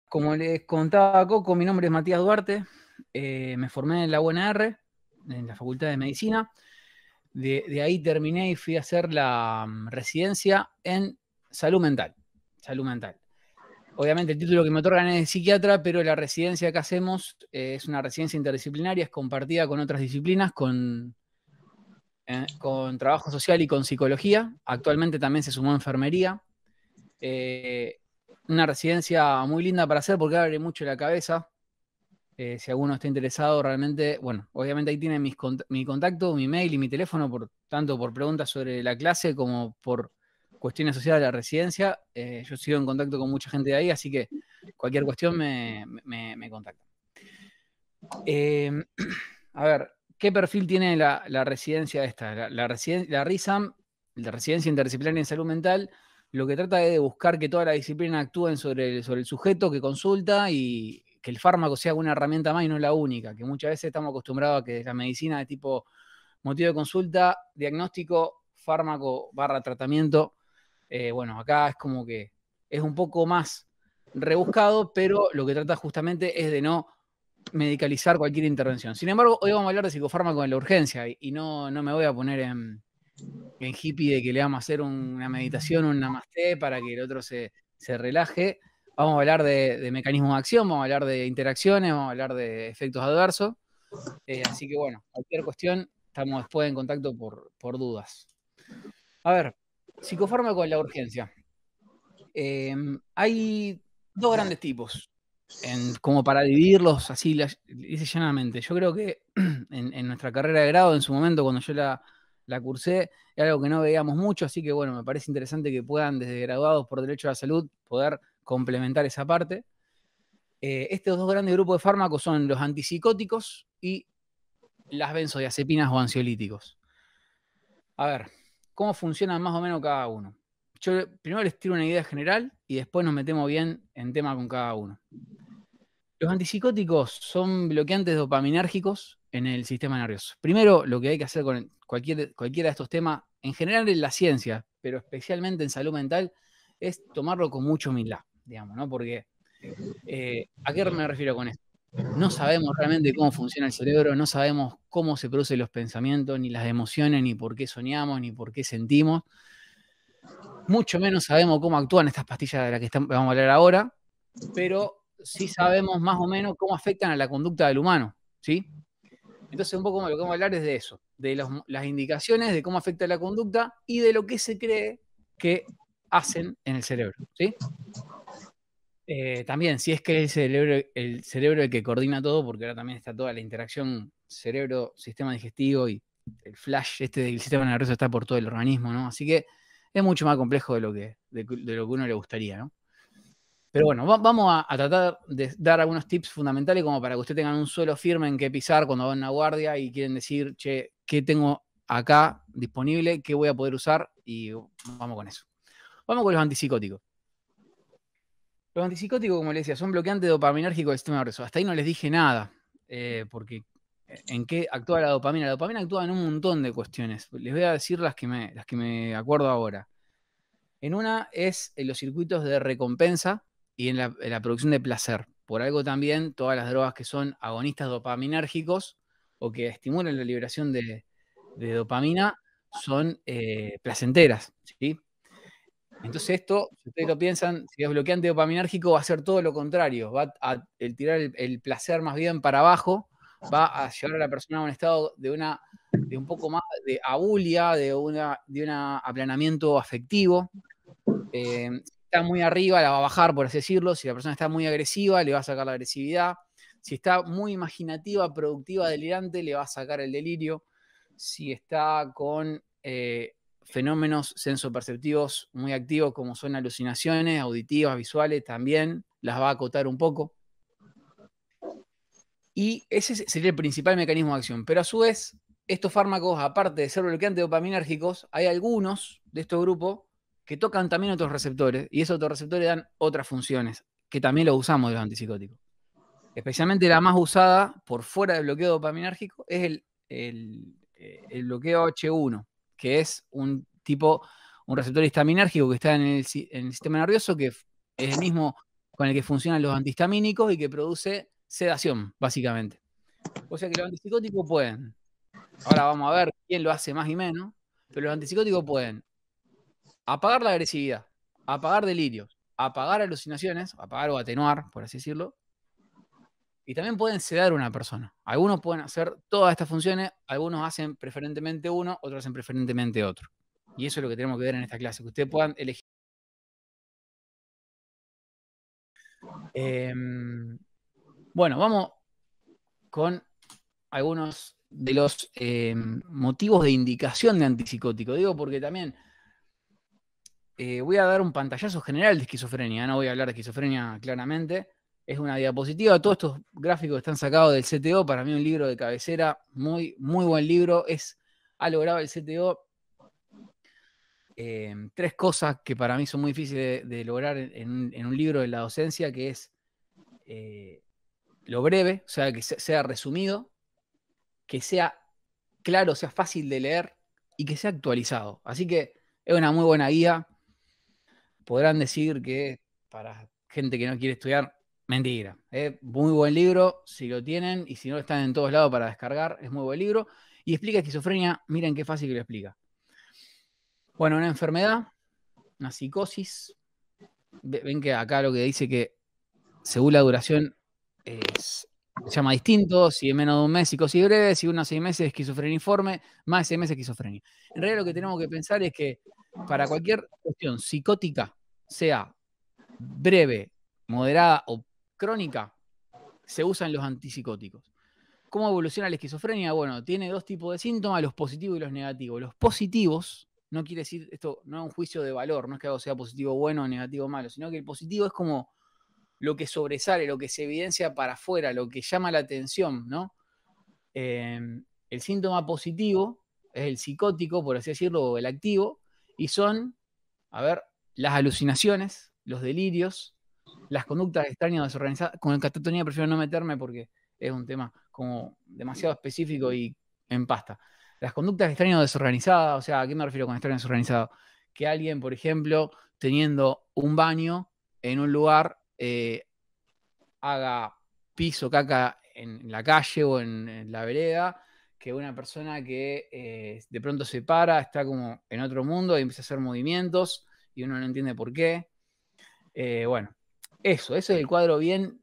Como les contaba Coco, mi nombre es Matías Duarte, me formé en la UNR, en la Facultad de Medicina. De ahí terminé y fui a hacer la residencia en salud mental. Salud mental. Obviamente el título que me otorgan es de psiquiatra, pero la residencia que hacemos es una residencia interdisciplinaria, es compartida con otras disciplinas, con trabajo social y con psicología. Actualmente también se sumó enfermería. Eh, una residencia muy linda para hacer porque abre mucho la cabeza. Si alguno está interesado, realmente, bueno, obviamente ahí tienen mi contacto, mi mail y mi teléfono, tanto por preguntas sobre la clase como por cuestiones asociadas a la residencia. Yo sigo en contacto con mucha gente de ahí, así que cualquier cuestión me contacta. A ver, ¿qué perfil tiene la residencia esta? La RISAM, la Residencia Interdisciplinaria en Salud Mental, lo que trata es de buscar que todas las disciplinas actúen sobre el sujeto que consulta y que el fármaco sea una herramienta más y no la única, que muchas veces estamos acostumbrados a que la medicina de tipo motivo de consulta, diagnóstico, fármaco barra tratamiento. Bueno, acá es como que es un poco más rebuscado, pero lo que trata justamente es de no medicalizar cualquier intervención. Sin embargo, hoy vamos a hablar de psicofármaco en la urgencia y no me voy a poner en hippie de que le vamos a hacer una meditación, un namasté para que el otro se relaje. Vamos a hablar de mecanismos de acción, vamos a hablar de interacciones, vamos a hablar de efectos adversos. Así que bueno, cualquier cuestión, estamos después en contacto por dudas. A ver, psicofármaco en la urgencia. Hay dos grandes tipos, como para dividirlos así, dice llanamente. Yo creo que en nuestra carrera de grado, en su momento, cuando yo la cursé, era algo que no veíamos mucho, así que bueno, me parece interesante que puedan, desde graduados por Derecho a la Salud, poder complementar esa parte. Estos dos grandes grupos de fármacos son los antipsicóticos y las benzodiazepinas o ansiolíticos. A ver, ¿cómo funcionan más o menos cada uno? Yo primero les tiro una idea general y después nos metemos bien en tema con cada uno. Los antipsicóticos son bloqueantes dopaminérgicos en el sistema nervioso. Primero, lo que hay que hacer con cualquiera de estos temas, en general en la ciencia, pero especialmente en salud mental, es tomarlo con mucha humildad, digamos, ¿no? Porque, ¿a qué me refiero con esto? No sabemos realmente cómo funciona el cerebro, no sabemos cómo se producen los pensamientos, ni las emociones, ni por qué soñamos, ni por qué sentimos. Mucho menos sabemos cómo actúan estas pastillas de las que vamos a hablar ahora, pero sí sabemos más o menos cómo afectan a la conducta del humano, ¿sí? Entonces, un poco lo que vamos a hablar es de eso, de las indicaciones de cómo afecta la conducta y de lo que se cree que hacen en el cerebro, ¿sí? También, si es que es el cerebro el que coordina todo, porque ahora también está toda la interacción cerebro-sistema digestivo y el flash del sistema nervioso está por todo el organismo, ¿no? Así que es mucho más complejo de lo que uno le gustaría, ¿no? Pero bueno, vamos a tratar de dar algunos tips fundamentales como para que ustedes tengan un suelo firme en qué pisar cuando van a una guardia y quieren decir, che, ¿qué tengo acá disponible? ¿Qué voy a poder usar? Y vamos con eso. Vamos con los antipsicóticos. Los antipsicóticos, como les decía, son bloqueantes dopaminérgicos del sistema nervioso. Hasta ahí no les dije nada, porque ¿en qué actúa la dopamina? La dopamina actúa en un montón de cuestiones. Les voy a decir las que me acuerdo ahora. En una es en los circuitos de recompensa y en la producción de placer. Por algo también todas las drogas que son agonistas dopaminérgicos o que estimulan la liberación de dopamina son placenteras, ¿sí? Entonces esto, si ustedes lo piensan, si es bloqueante dopaminérgico, va a ser todo lo contrario, va a tirar el placer más bien para abajo, va a llevar a la persona a un estado de un poco más de abulia, de un aplanamiento afectivo. Si está muy arriba, la va a bajar, por así decirlo. Si la persona está muy agresiva, le va a sacar la agresividad. Si está muy imaginativa, productiva, delirante, le va a sacar el delirio. Si está con fenómenos sensoperceptivos muy activos, como son alucinaciones auditivas, visuales, también las va a acotar un poco. Y ese sería el principal mecanismo de acción. Pero a su vez, estos fármacos, aparte de ser bloqueantes dopaminérgicos, hay algunos de estos grupos que tocan también otros receptores, y esos otros receptores dan otras funciones, que también los usamos de los antipsicóticos. Especialmente la más usada por fuera del bloqueo dopaminérgico es el bloqueo H1, que es un receptor histaminérgico que está en el sistema nervioso, que es el mismo con el que funcionan los antihistamínicos y que produce sedación, básicamente. O sea que los antipsicóticos pueden, ahora vamos a ver quién lo hace más y menos, pero los antipsicóticos pueden apagar la agresividad, apagar delirios, apagar alucinaciones, apagar o atenuar, por así decirlo, y también pueden sedar a una persona. Algunos pueden hacer todas estas funciones, algunos hacen preferentemente uno, otros hacen preferentemente otro. Y eso es lo que tenemos que ver en esta clase, que ustedes puedan elegir. Bueno, vamos con algunos de los motivos de indicación de antipsicótico. Digo porque también voy a dar un pantallazo general de esquizofrenia, no voy a hablar de esquizofrenia claramente. Es una diapositiva, todos estos gráficos están sacados del CTO, para mí un libro de cabecera, muy, muy buen libro. Ha logrado el CTO tres cosas que para mí son muy difíciles de lograr en un libro de la docencia, que es lo breve, o sea, que sea resumido, que sea claro, sea fácil de leer y que sea actualizado. Así que es una muy buena guía. Podrán decir que para gente que no quiere estudiar, mentira. Es muy buen libro, si lo tienen, y si no están en todos lados para descargar, es muy buen libro. Y explica esquizofrenia, miren qué fácil que lo explica. Bueno, una enfermedad, una psicosis. Ven que acá lo que dice que según la duración se llama distinto, si es menos de un mes, psicosis breve, si uno 6 meses, esquizofreniforme, más de 6 meses, esquizofrenia. En realidad lo que tenemos que pensar es que para cualquier cuestión psicótica, sea breve, moderada o crónica, se usan los antipsicóticos. ¿Cómo evoluciona la esquizofrenia? Bueno, tiene dos tipos de síntomas, los positivos y los negativos. Los positivos, no quiere decir, esto no es un juicio de valor, no es que algo sea positivo bueno o negativo malo, sino que el positivo es como lo que sobresale, lo que se evidencia para afuera, lo que llama la atención, ¿no? El síntoma positivo es el psicótico, por así decirlo, o el activo, y son, a ver, las alucinaciones, los delirios, las conductas extrañas o desorganizadas. Con el catatonía prefiero no meterme porque es un tema como demasiado específico y en pasta. Las conductas extrañas o desorganizadas, o sea, ¿a qué me refiero con extraño desorganizado? Que alguien, por ejemplo, teniendo un baño en un lugar, haga piso, caca en la calle o en la vereda, que una persona que de pronto se para, está como en otro mundo y empieza a hacer movimientos y uno no entiende por qué. Bueno, eso es el cuadro bien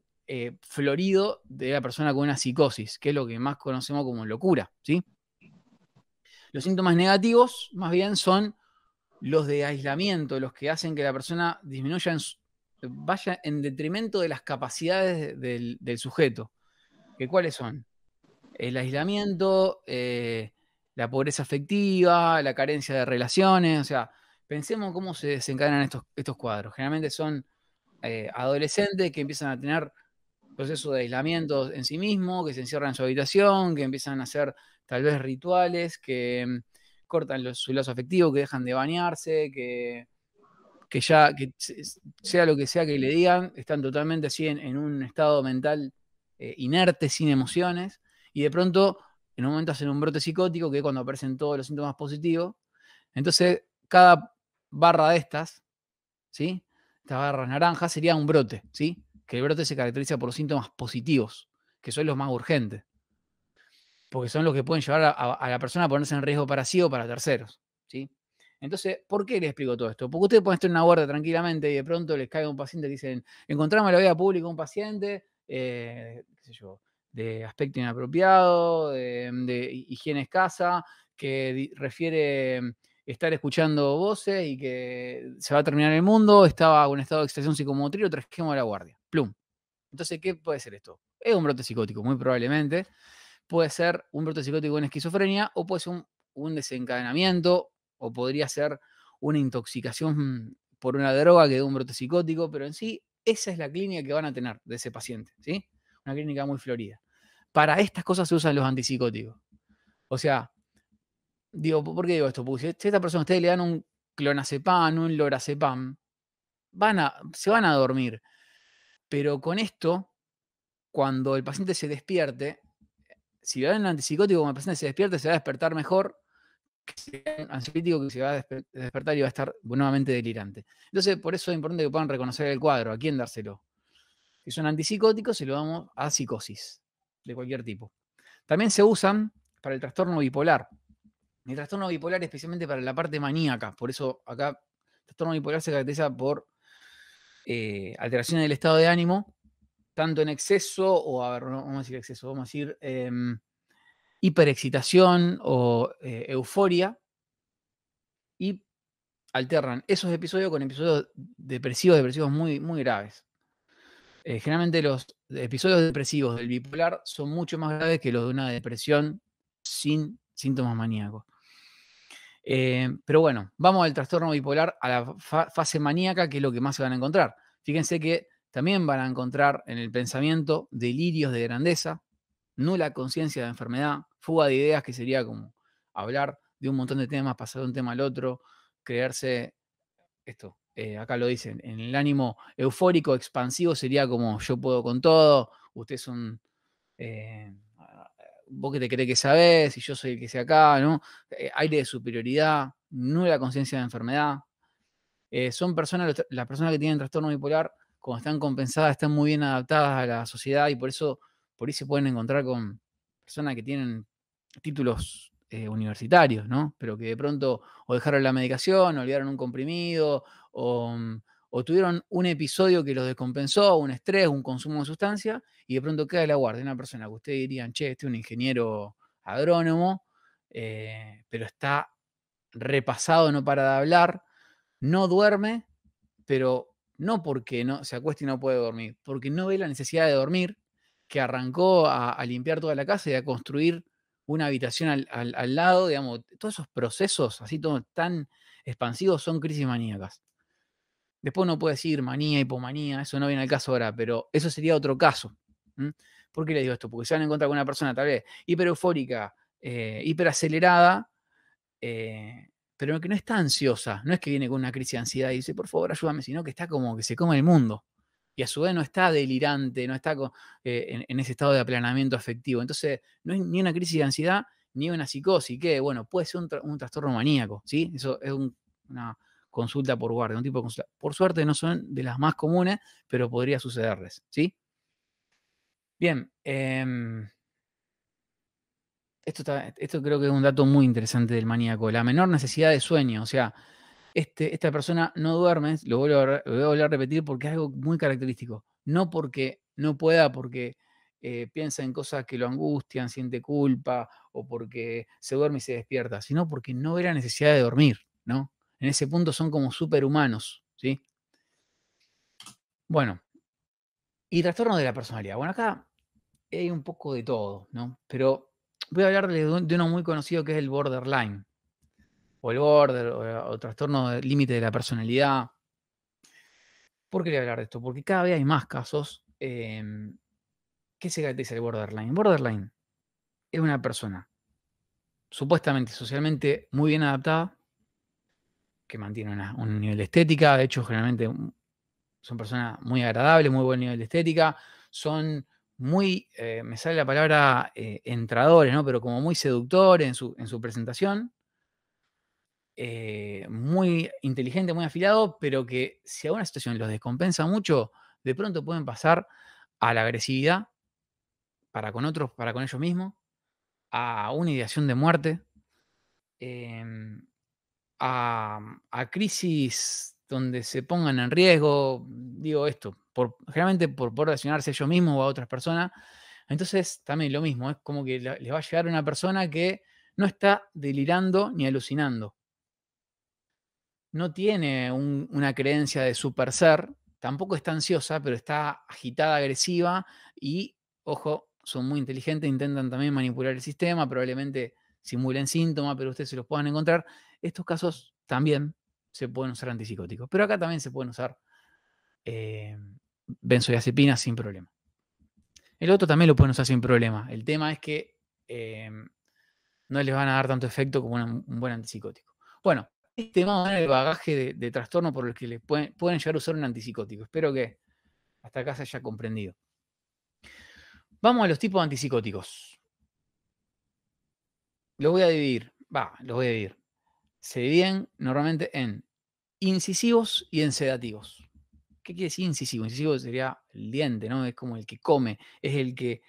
florido de la persona con una psicosis, que es lo que más conocemos como locura, ¿sí? Los síntomas negativos, más bien, son los de aislamiento, los que hacen que la persona disminuya vaya en detrimento de las capacidades del sujeto. ¿Que cuáles son? El aislamiento, la pobreza afectiva, la carencia de relaciones, o sea, pensemos cómo se desencadenan estos cuadros. Generalmente son adolescentes que empiezan a tener procesos de aislamiento en sí mismos, que se encierran en su habitación, que empiezan a hacer tal vez rituales, que cortan su lazo afectivo, que dejan de bañarse, que sea lo que sea que le digan, están totalmente así en un estado mental inerte, sin emociones, y de pronto en un momento hacen un brote psicótico, que es cuando aparecen todos los síntomas positivos. Entonces, cada barra de estas, ¿sí? Estas barras naranjas sería un brote, ¿sí? Que el brote se caracteriza por síntomas positivos, que son los más urgentes, porque son los que pueden llevar a la persona a ponerse en riesgo para sí o para terceros, ¿sí? Entonces, ¿por qué les explico todo esto? Porque ustedes pueden estar en una guardia tranquilamente y de pronto les cae un paciente que dicen, encontramos en la vía pública un paciente, qué sé yo, de aspecto inapropiado, de higiene escasa, que refiere estar escuchando voces y que se va a terminar el mundo, estaba en un estado de excitación psicomotriz, trajimos a la guardia. Plum. Entonces, ¿qué puede ser esto? Es un brote psicótico, muy probablemente. Puede ser un brote psicótico en esquizofrenia o puede ser un desencadenamiento o podría ser una intoxicación por una droga que dé un brote psicótico, pero en sí esa es la clínica que van a tener de ese paciente, ¿sí? Una clínica muy florida. Para estas cosas se usan los antipsicóticos. O sea, digo, ¿por qué digo esto? Porque si a esta persona ustedes le dan un clonazepam, un lorazepam, se van a dormir. Pero con esto, cuando el paciente se despierte, si le dan un antipsicótico cuando el paciente se despierte, se va a despertar mejor que un ansiolítico que se va a despertar y va a estar nuevamente delirante. Entonces, por eso es importante que puedan reconocer el cuadro, a quién dárselo. Si son antipsicóticos, se lo damos a psicosis de cualquier tipo. También se usan para el trastorno bipolar. El trastorno bipolar especialmente para la parte maníaca. Por eso acá el trastorno bipolar se caracteriza por alteración del estado de ánimo, tanto en exceso o, a ver, no vamos a decir exceso, vamos a decir hiperexcitación o euforia, y alternan esos episodios con episodios depresivos muy, muy graves. Generalmente los episodios depresivos del bipolar son mucho más graves que los de una depresión sin síntomas maníacos. Pero bueno, vamos al trastorno bipolar, a la fase maníaca, que es lo que más se van a encontrar. Fíjense que también van a encontrar en el pensamiento delirios de grandeza, nula conciencia de enfermedad, fuga de ideas, que sería como hablar de un montón de temas, pasar de un tema al otro, creerse esto. Acá lo dicen, en el ánimo eufórico, expansivo, sería como yo puedo con todo, usted es un... vos que te crees que sabés, y yo soy el que sé acá, ¿no? Aire de superioridad, nula conciencia de enfermedad. Son personas, las personas que tienen trastorno bipolar, como están compensadas, están muy bien adaptadas a la sociedad, y por ahí se pueden encontrar con personas que tienen títulos universitarios, ¿no? Pero que de pronto o dejaron la medicación, o olvidaron un comprimido, o tuvieron un episodio que los descompensó, un estrés, un consumo de sustancia, y de pronto queda la guardia de una persona que ustedes dirían, che, este es un ingeniero agrónomo, pero está repasado, no para de hablar, no duerme, pero no porque no se acuesta y no puede dormir, porque no ve la necesidad de dormir, que arrancó a limpiar toda la casa y a construir una habitación al lado, digamos, todos esos procesos así tan expansivos son crisis maníacas. Después uno puede decir manía, hipomanía, eso no viene al caso ahora, pero eso sería otro caso. ¿Por qué le digo esto? Porque se van a encontrar con una persona tal vez hipereufórica, hiperacelerada, pero que no está ansiosa, no es que viene con una crisis de ansiedad y dice, por favor, ayúdame, sino que está como que se come el mundo. Y a su vez no está delirante, no está en ese estado de aplanamiento afectivo. Entonces, no es ni una crisis de ansiedad ni una psicosis, que, bueno, puede ser un trastorno maníaco, ¿sí? Eso es una consulta por guardia, un tipo de consulta. Por suerte no son de las más comunes, pero podría sucederles, ¿sí? Bien, esto creo que es un dato muy interesante del maníaco, la menor necesidad de sueño, o sea, esta persona no duerme, lo voy a volver a repetir porque es algo muy característico, no porque no pueda, porque piensa en cosas que lo angustian, siente culpa, o porque se duerme y se despierta, sino porque no ve la necesidad de dormir, ¿no? En ese punto son como superhumanos, ¿sí? Bueno, y trastorno de la personalidad. Bueno, acá hay un poco de todo, ¿no? Pero voy a hablar de uno muy conocido que es el borderline, o el border, o trastorno de límite de la personalidad. ¿Por qué voy a hablar de esto? Porque cada vez hay más casos. ¿Qué se caracteriza el borderline? Borderline es una persona supuestamente socialmente muy bien adaptada, que mantiene un nivel de estética. De hecho, generalmente son personas muy agradables, muy buen nivel de estética. Son muy, me sale la palabra entradores, ¿no? Pero como muy seductores en su presentación. Muy inteligente, muy afilado, pero que si alguna situación los descompensa mucho, de pronto pueden pasar a la agresividad para con otros, para con ellos mismos, a una ideación de muerte, a crisis donde se pongan en riesgo, digo esto, generalmente por poder relacionarse a ellos mismos o a otras personas. Entonces, también lo mismo, es como que les va a llegar una persona que no está delirando ni alucinando, no tiene una creencia de super ser, tampoco está ansiosa, pero está agitada, agresiva y, ojo, son muy inteligentes, intentan también manipular el sistema, probablemente simulen síntomas, pero ustedes se los puedan encontrar. Estos casos también se pueden usar antipsicóticos, pero acá también se pueden usar benzodiazepinas sin problema. El otro también lo pueden usar sin problema. El tema es que no les van a dar tanto efecto como un buen antipsicótico. Bueno, este más o menos el bagaje de trastorno por el que le pueden llegar a usar un antipsicótico. Espero que hasta acá se haya comprendido. Vamos a los tipos de antipsicóticos. Los voy a dividir. Se dividen normalmente en incisivos y en sedativos. ¿Qué quiere decir incisivo? Incisivo sería el diente, ¿no? Es como el que come, es el que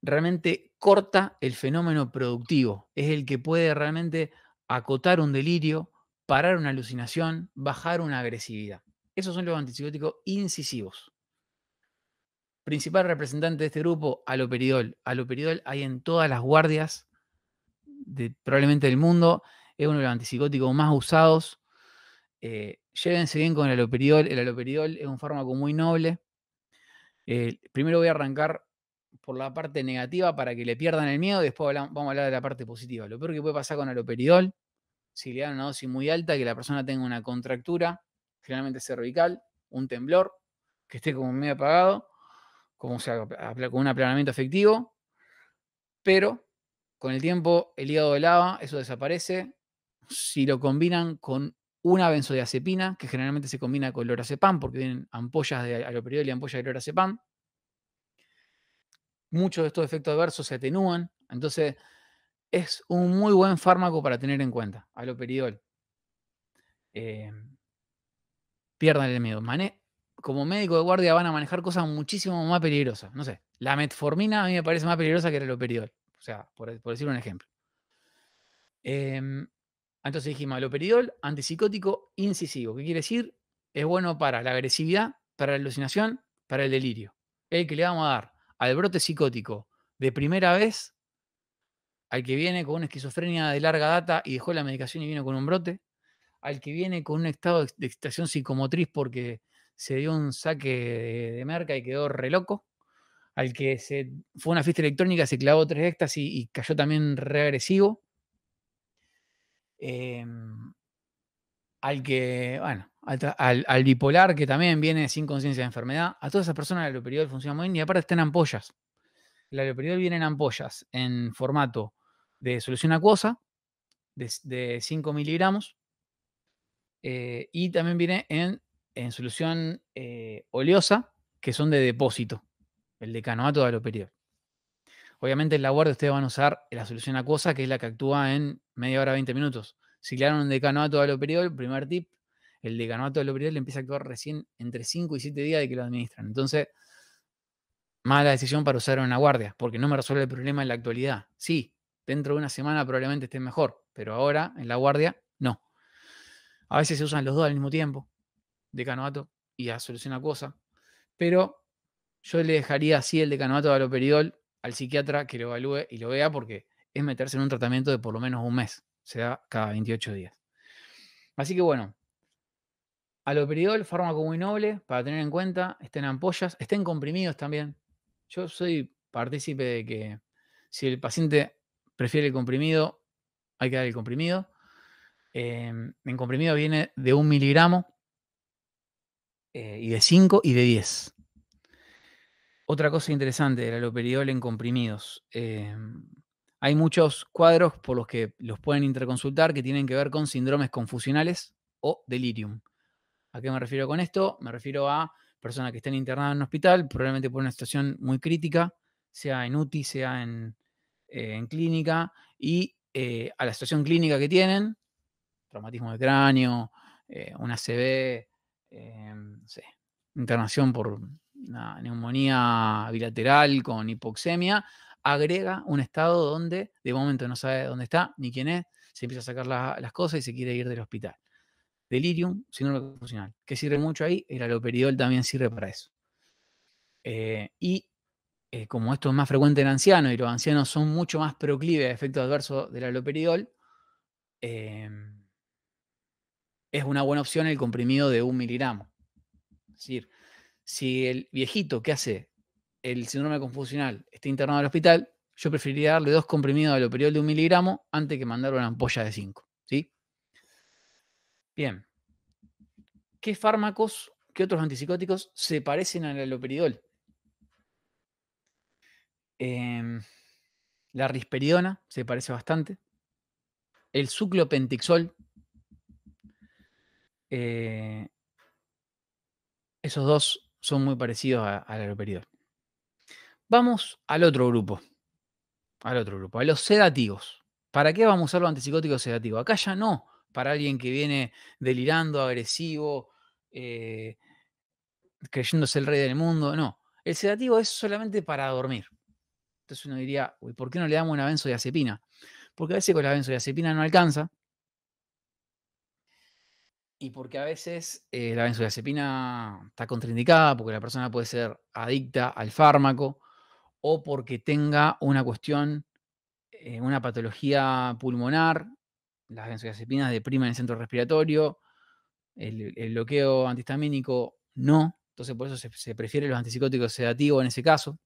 realmente corta el fenómeno productivo, es el que puede realmente acotar un delirio, parar una alucinación, bajar una agresividad. Esos son los antipsicóticos incisivos. Principal representante de este grupo, haloperidol. Haloperidol hay en todas las guardias probablemente del mundo. Es uno de los antipsicóticos más usados. Llévense bien con el haloperidol. El haloperidol es un fármaco muy noble. Primero voy a arrancar por la parte negativa para que le pierdan el miedo. Después vamos a hablar de la parte positiva. Lo peor que puede pasar con haloperidol, si le dan una dosis muy alta, que la persona tenga una contractura, generalmente cervical, un temblor, que esté como medio apagado, con un aplanamiento afectivo, pero con el tiempo el hígado de lava, eso desaparece. Si lo combinan con una benzodiazepina, que generalmente se combina con lorazepam, porque vienen ampollas de haloperidol y ampollas de lorazepam, muchos de estos efectos adversos se atenúan. Entonces, es un muy buen fármaco para tener en cuenta, haloperidol. Pierdan el miedo. Como médico de guardia van a manejar cosas muchísimo más peligrosas. No sé, la metformina a mí me parece más peligrosa que el haloperidol. O sea, por decir un ejemplo. Entonces dijimos, haloperidol, antipsicótico incisivo. ¿Qué quiere decir? Es bueno para la agresividad, para la alucinación, para el delirio. El que le vamos a dar al brote psicótico de primera vez, al que viene con una esquizofrenia de larga data y dejó la medicación y vino con un brote, al que viene con un estado de excitación psicomotriz porque se dio un saque de merca y quedó re loco, al que fue a una fiesta electrónica, se clavó 3 éxtasis y cayó también re agresivo, al que, bueno, al bipolar que también viene sin conciencia de enfermedad, a todas esas personas el haloperidol funciona muy bien y aparte está en ampollas. El haloperidol viene en ampollas en formato de solución acuosa de 5 miligramos y también viene en solución oleosa, que son de depósito, el decanoato de haloperidol. Obviamente en la guardia ustedes van a usar la solución acuosa, que es la que actúa en media hora, 20 minutos. Si le dan un decanoato de haloperidol, primer tip, el decanoato de haloperidol empieza a actuar recién entre 5 y 7 días de que lo administran. Entonces, mala decisión para usar en una guardia, porque no me resuelve el problema en la actualidad. Sí, dentro de una semana probablemente esté mejor, pero ahora en la guardia no. A veces se usan los dos al mismo tiempo, decanoato y a solución acuosa, pero yo le dejaría así el decanoato de haloperidol al psiquiatra que lo evalúe y lo vea porque es meterse en un tratamiento de por lo menos un mes, se da cada 28 días. Así que bueno, haloperidol, fármaco muy noble para tener en cuenta, estén en ampollas, estén comprimidos también. Yo soy partícipe de que si el paciente prefiere el comprimido, hay que dar el comprimido. En comprimido viene de 1 miligramo y de 5 y de 10. Otra cosa interesante del haloperidol en comprimidos. Hay muchos cuadros por los que los pueden interconsultar que tienen que ver con síndromes confusionales o delirium. ¿A qué me refiero con esto? Me refiero a personas que estén internadas en un hospital, probablemente por una situación muy crítica, sea en UTI, sea en clínica, y a la situación clínica que tienen, traumatismo de cráneo, una ACV, no sé, internación por una neumonía bilateral con hipoxemia, agrega un estado donde de momento no sabe dónde está ni quién es, se empieza a sacar las cosas y se quiere ir del hospital. Delirium, síndrome confusional. ¿Qué sirve mucho ahí? El haloperidol también sirve para eso. Como esto es más frecuente en ancianos y los ancianos son mucho más proclives a efectos adversos del haloperidol, es una buena opción el comprimido de 1 miligramo. Es decir, si el viejito que hace el síndrome confusional está internado al hospital, yo preferiría darle 2 comprimidos de haloperidol de 1 miligramo antes que mandarle una ampolla de 5. ¿Sí? Bien. ¿Qué fármacos, qué otros antipsicóticos se parecen al haloperidol? La risperidona se parece bastante. El suclopentixol. Esos dos son muy parecidos al haloperidol. Vamos al otro grupo. A los sedativos. ¿Para qué vamos a usar los antipsicóticos sedativos? Acá ya no para alguien que viene delirando, agresivo, creyéndose el rey del mundo. No, el sedativo es solamente para dormir. Entonces uno diría, uy, ¿por qué no le damos una benzodiazepina? Porque a veces con la benzodiazepina no alcanza y porque a veces la benzodiazepina está contraindicada porque la persona puede ser adicta al fármaco o porque tenga una cuestión, una patología pulmonar. Las benzodiazepinas deprimen el centro respiratorio, el bloqueo antihistamínico no. Entonces por eso se prefiere los antipsicóticos sedativos en ese caso.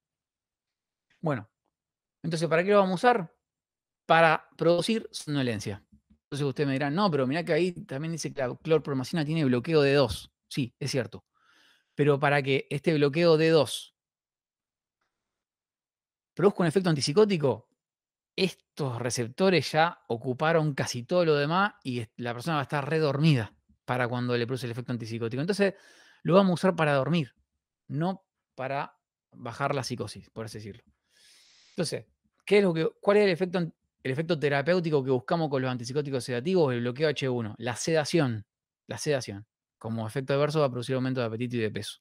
Bueno, entonces ¿para qué lo vamos a usar? Para producir somnolencia. Entonces ustedes me dirán, no, pero mirá que ahí también dice que la clorpromacina tiene bloqueo de 2. Sí, es cierto. Pero para que este bloqueo de 2 produzca un efecto antipsicótico, estos receptores ya ocuparon casi todo lo demás y la persona va a estar redormida para cuando le produce el efecto antipsicótico. Entonces lo vamos a usar para dormir, no para bajar la psicosis, por así decirlo. Entonces, ¿cuál es el efecto terapéutico que buscamos con los antipsicóticos sedativos? El bloqueo H1, la sedación. La sedación. Como efecto adverso va a producir aumento de apetito y de peso.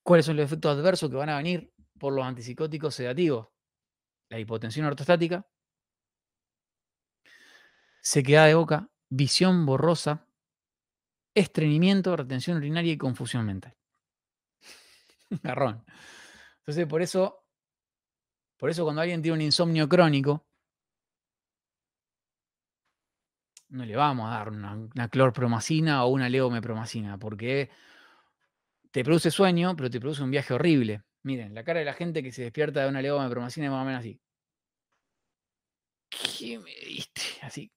¿Cuáles son los efectos adversos que van a venir por los antipsicóticos sedativos? La hipotensión ortostática, sequedad de boca, visión borrosa, estreñimiento, retención urinaria y confusión mental. Garrón. Entonces, por eso cuando alguien tiene un insomnio crónico, no le vamos a dar una clorpromacina o una levomepromacina, porque te produce sueño, pero te produce un viaje horrible. Miren, la cara de la gente que se despierta de una levomepromacina es más o menos así. ¿Qué me diste? Así.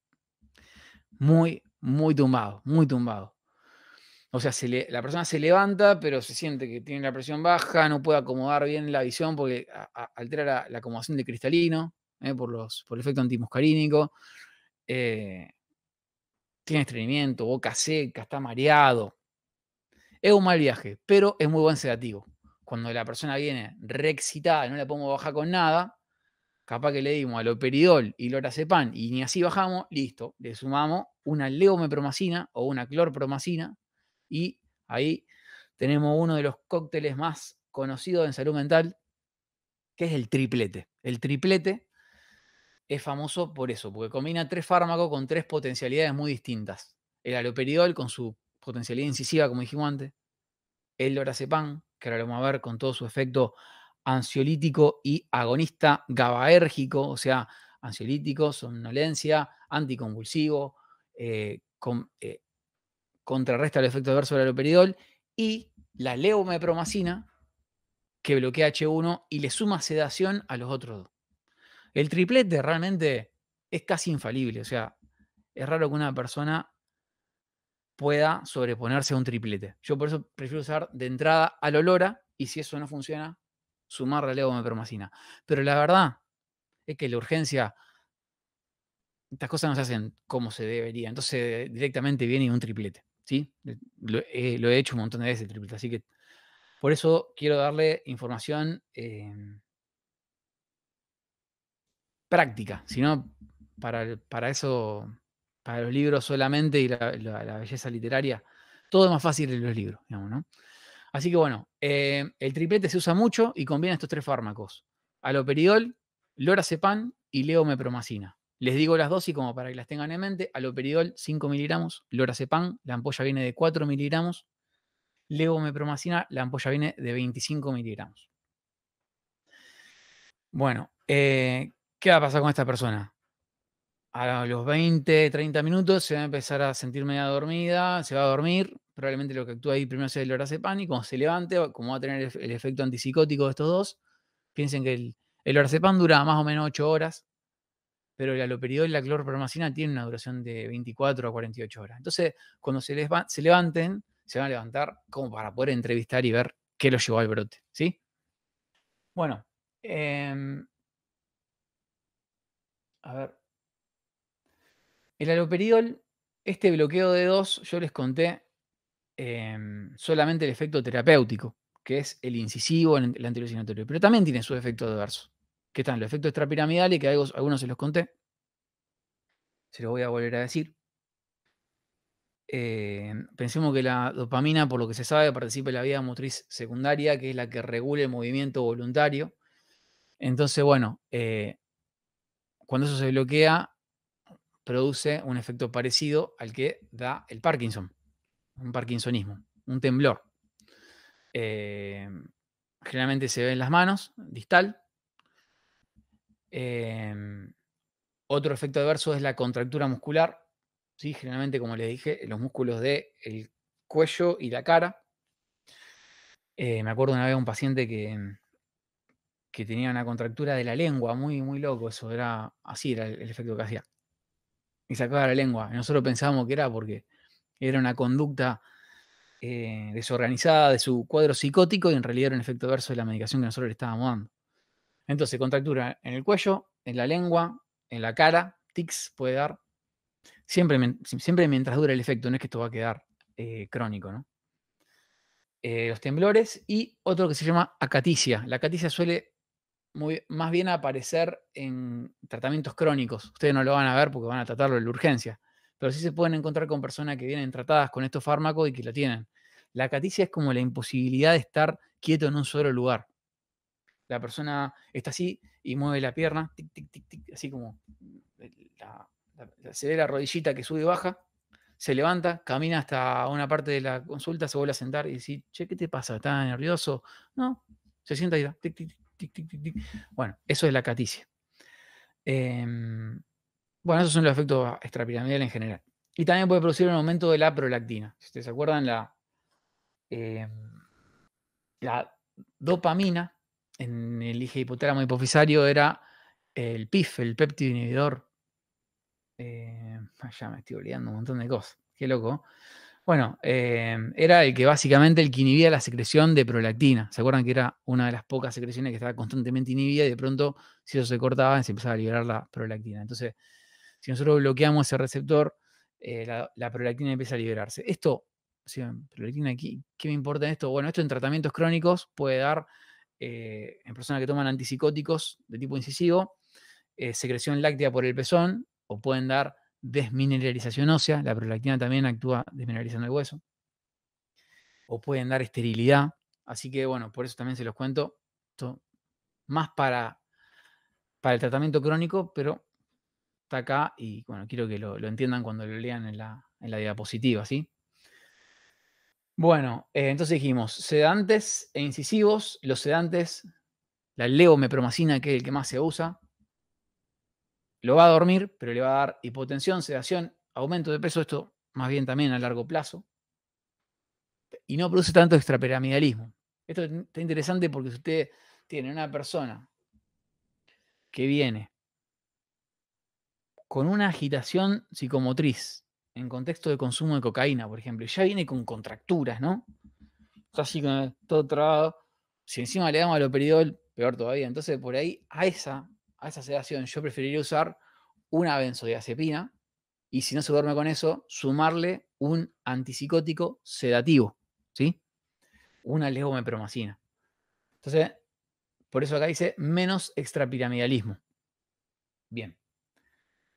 Muy, muy tumbado, muy tumbado. O sea, la persona se levanta, pero se siente que tiene la presión baja, no puede acomodar bien la visión porque altera la acomodación de cristalino por el efecto antimuscarínico. Tiene estreñimiento, boca seca, está mareado. Es un mal viaje, pero es muy buen sedativo. Cuando la persona viene reexcitada y no la podemos bajar con nada, capaz que le dimos aloperidol y lorazepam y ni así bajamos, listo, le sumamos una levomepromacina o una clorpromacina y ahí tenemos uno de los cócteles más conocidos en salud mental, que es el triplete. El triplete es famoso por eso, porque combina 3 fármacos con 3 potencialidades muy distintas. El aloperidol con su potencialidad incisiva, como dijimos antes, el lorazepam, que ahora lo vamos a ver con todo su efecto ansiolítico y agonista GABAérgico, o sea, ansiolítico, somnolencia, anticonvulsivo, contrarresta el efecto adverso del haloperidol, y la levomepromacina, que bloquea H1 y le suma sedación a los otros dos. El triplete realmente es casi infalible, o sea, es raro que una persona pueda sobreponerse a un triplete. Yo por eso prefiero usar de entrada al olora y si eso no funciona, sumarle levomepromacina. Pero la verdad es que la urgencia, estas cosas no se hacen como se debería. Entonces directamente viene un triplete. ¿Sí? Lo he hecho un montón de veces el triplete. Así que por eso quiero darle información práctica. Si no, para eso, para los libros solamente y la belleza literaria, todo es más fácil en los libros, digamos, ¿no? Así que bueno, el triplete se usa mucho y combina estos 3 fármacos: aloperidol, lorazepam y levomepromacina. Les digo las dosis como para que las tengan en mente. Aloperidol 5 miligramos, lorazepam, la ampolla viene de 4 miligramos, levomepromacina, la ampolla viene de 25 miligramos. Bueno, ¿qué va a pasar con esta persona? A los 20, 30 minutos se va a empezar a sentir media dormida, se va a dormir, probablemente lo que actúa ahí primero sea el lorazepam y cuando se levante, como va a tener el efecto antipsicótico de estos dos, piensen que el lorazepam dura más o menos 8 horas, pero el haloperidol y la clorpromacina tienen una duración de 24 a 48 horas. Entonces, cuando se levanten, se van a levantar como para poder entrevistar y ver qué lo llevó al brote, ¿sí? Bueno, a ver. El haloperidol, este bloqueo de 2, yo les conté solamente el efecto terapéutico, que es el incisivo, el antialucinatorio, pero también tiene su efecto adverso, que están los efectos extrapiramidales, que algunos se los conté, se los voy a volver a decir. Pensemos que la dopamina, por lo que se sabe, participa en la vía motriz secundaria, que es la que regula el movimiento voluntario. Entonces, bueno, cuando eso se bloquea, produce un efecto parecido al que da el Parkinson, un parkinsonismo, un temblor. Generalmente se ve en las manos, distal. Otro efecto adverso es la contractura muscular. ¿Sí? Generalmente, como les dije, los músculos del cuello y la cara. Me acuerdo una vez de un paciente que tenía una contractura de la lengua, muy, muy loco. Eso era así, era el efecto que hacía. Y sacaba la lengua. Y nosotros pensábamos que era porque era una conducta desorganizada de su cuadro psicótico y en realidad era un efecto adverso de la medicación que nosotros le estábamos dando. Entonces, contractura en el cuello, en la lengua, en la cara, tics puede dar. Siempre mientras dura el efecto, no es que esto va a quedar crónico, ¿no? Los temblores y otro que se llama acaticia. La acaticia suele más bien aparecer en tratamientos crónicos. Ustedes no lo van a ver porque van a tratarlo en la urgencia, pero sí se pueden encontrar con personas que vienen tratadas con estos fármacos y que lo tienen. La acaticia es como la imposibilidad de estar quieto en un solo lugar. La persona está así y mueve la pierna, tic, tic, tic, tic, así como se ve la rodillita que sube y baja, se levanta, camina hasta una parte de la consulta, se vuelve a sentar y dice, che, ¿qué te pasa? ¿Estás nervioso? No, se sienta y da, tic, tic, tic, tic, tic, tic. Bueno, eso es la acaticia. Bueno, esos son los efectos extrapiramidales en general. Y también puede producir un aumento de la prolactina. Si ustedes se acuerdan, la dopamina en el eje hipotálamo hipofisario era el PIF, el péptido inhibidor. Ya me estoy olvidando un montón de cosas. Qué loco. Bueno, era el que básicamente el que inhibía la secreción de prolactina. ¿Se acuerdan que era una de las pocas secreciones que estaba constantemente inhibida y de pronto, si eso se cortaba, se empezaba a liberar la prolactina? Entonces, si nosotros bloqueamos ese receptor, la prolactina empieza a liberarse. Esto, prolactina, ¿qué me importa en esto? Bueno, esto en tratamientos crónicos puede dar, en personas que toman antipsicóticos de tipo incisivo, secreción láctea por el pezón, o pueden dar desmineralización ósea, la prolactina también actúa desmineralizando el hueso, o pueden dar esterilidad. Así que, bueno, por eso también se los cuento. Esto, más para el tratamiento crónico, pero está acá y, bueno, quiero que lo entiendan cuando lo lean en la diapositiva, ¿sí? Bueno, entonces dijimos, sedantes e incisivos. Los sedantes, la levomepromacina, que es el que más se usa, lo va a dormir, pero le va a dar hipotensión, sedación, aumento de peso, esto más bien también a largo plazo, y no produce tanto extrapiramidalismo. Esto está interesante porque si usted tiene una persona que viene con una agitación psicomotriz en contexto de consumo de cocaína, por ejemplo, y ya viene con contracturas, ¿no? Está así con todo trabado. Si encima le damos haloperidol, peor todavía. Entonces, por ahí, a esa sedación, yo preferiría usar una benzodiazepina y si no se duerme con eso, sumarle un antipsicótico sedativo, ¿sí? Una levomepromacina. Entonces, por eso acá dice menos extrapiramidalismo. Bien.